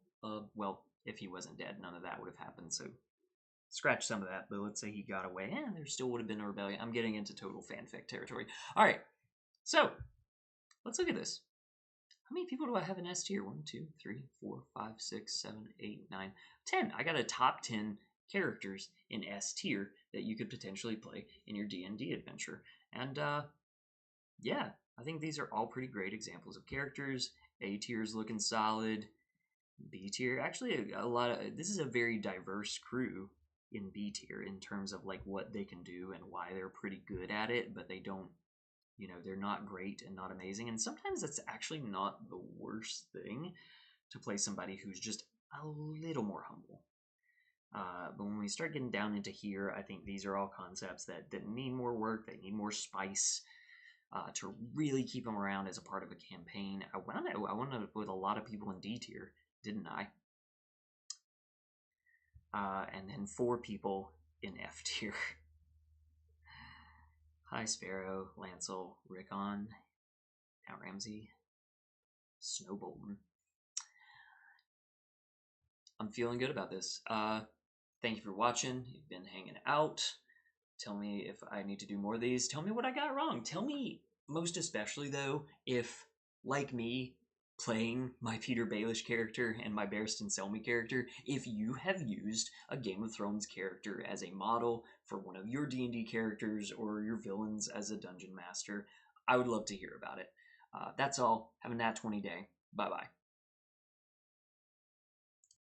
Well, if he wasn't dead, none of that would have happened, so scratch some of that, but let's say he got away, there still would have been a rebellion. I'm getting into total fanfic territory. All right, so let's look at this. How many people do I have in S tier? 1, 2, 3, 4, 5, 6, 7, 8, 9, 10. I got a top 10 characters in S tier that you could potentially play in your D&D adventure. And yeah, I think these are all pretty great examples of characters. A tier is looking solid. B tier, actually a lot of, this is a very diverse crew in B tier in terms of like what they can do and why they're pretty good at it, but they don't, they're not great and not amazing. And sometimes that's actually not the worst thing, to play somebody who's just a little more humble. But when we start getting down into here, I think these are all concepts that need more work, they need more spice to really keep them around as a part of a campaign. I wound up with a lot of people in D tier, didn't I? And then 4 people in F tier. High Sparrow, Lancel, Rickon, Count Ramsay, Snowbolton. I'm feeling good about this. Thank you for watching. You've been hanging out. Tell me if I need to do more of these. Tell me what I got wrong. Tell me, most especially though, if, like me, playing my Peter Baelish character and my Barristan Selmy character, if you have used a Game of Thrones character as a model for one of your D&D characters or your villains as a dungeon master, I would love to hear about it. That's all. Have a nat 20 day. Bye bye.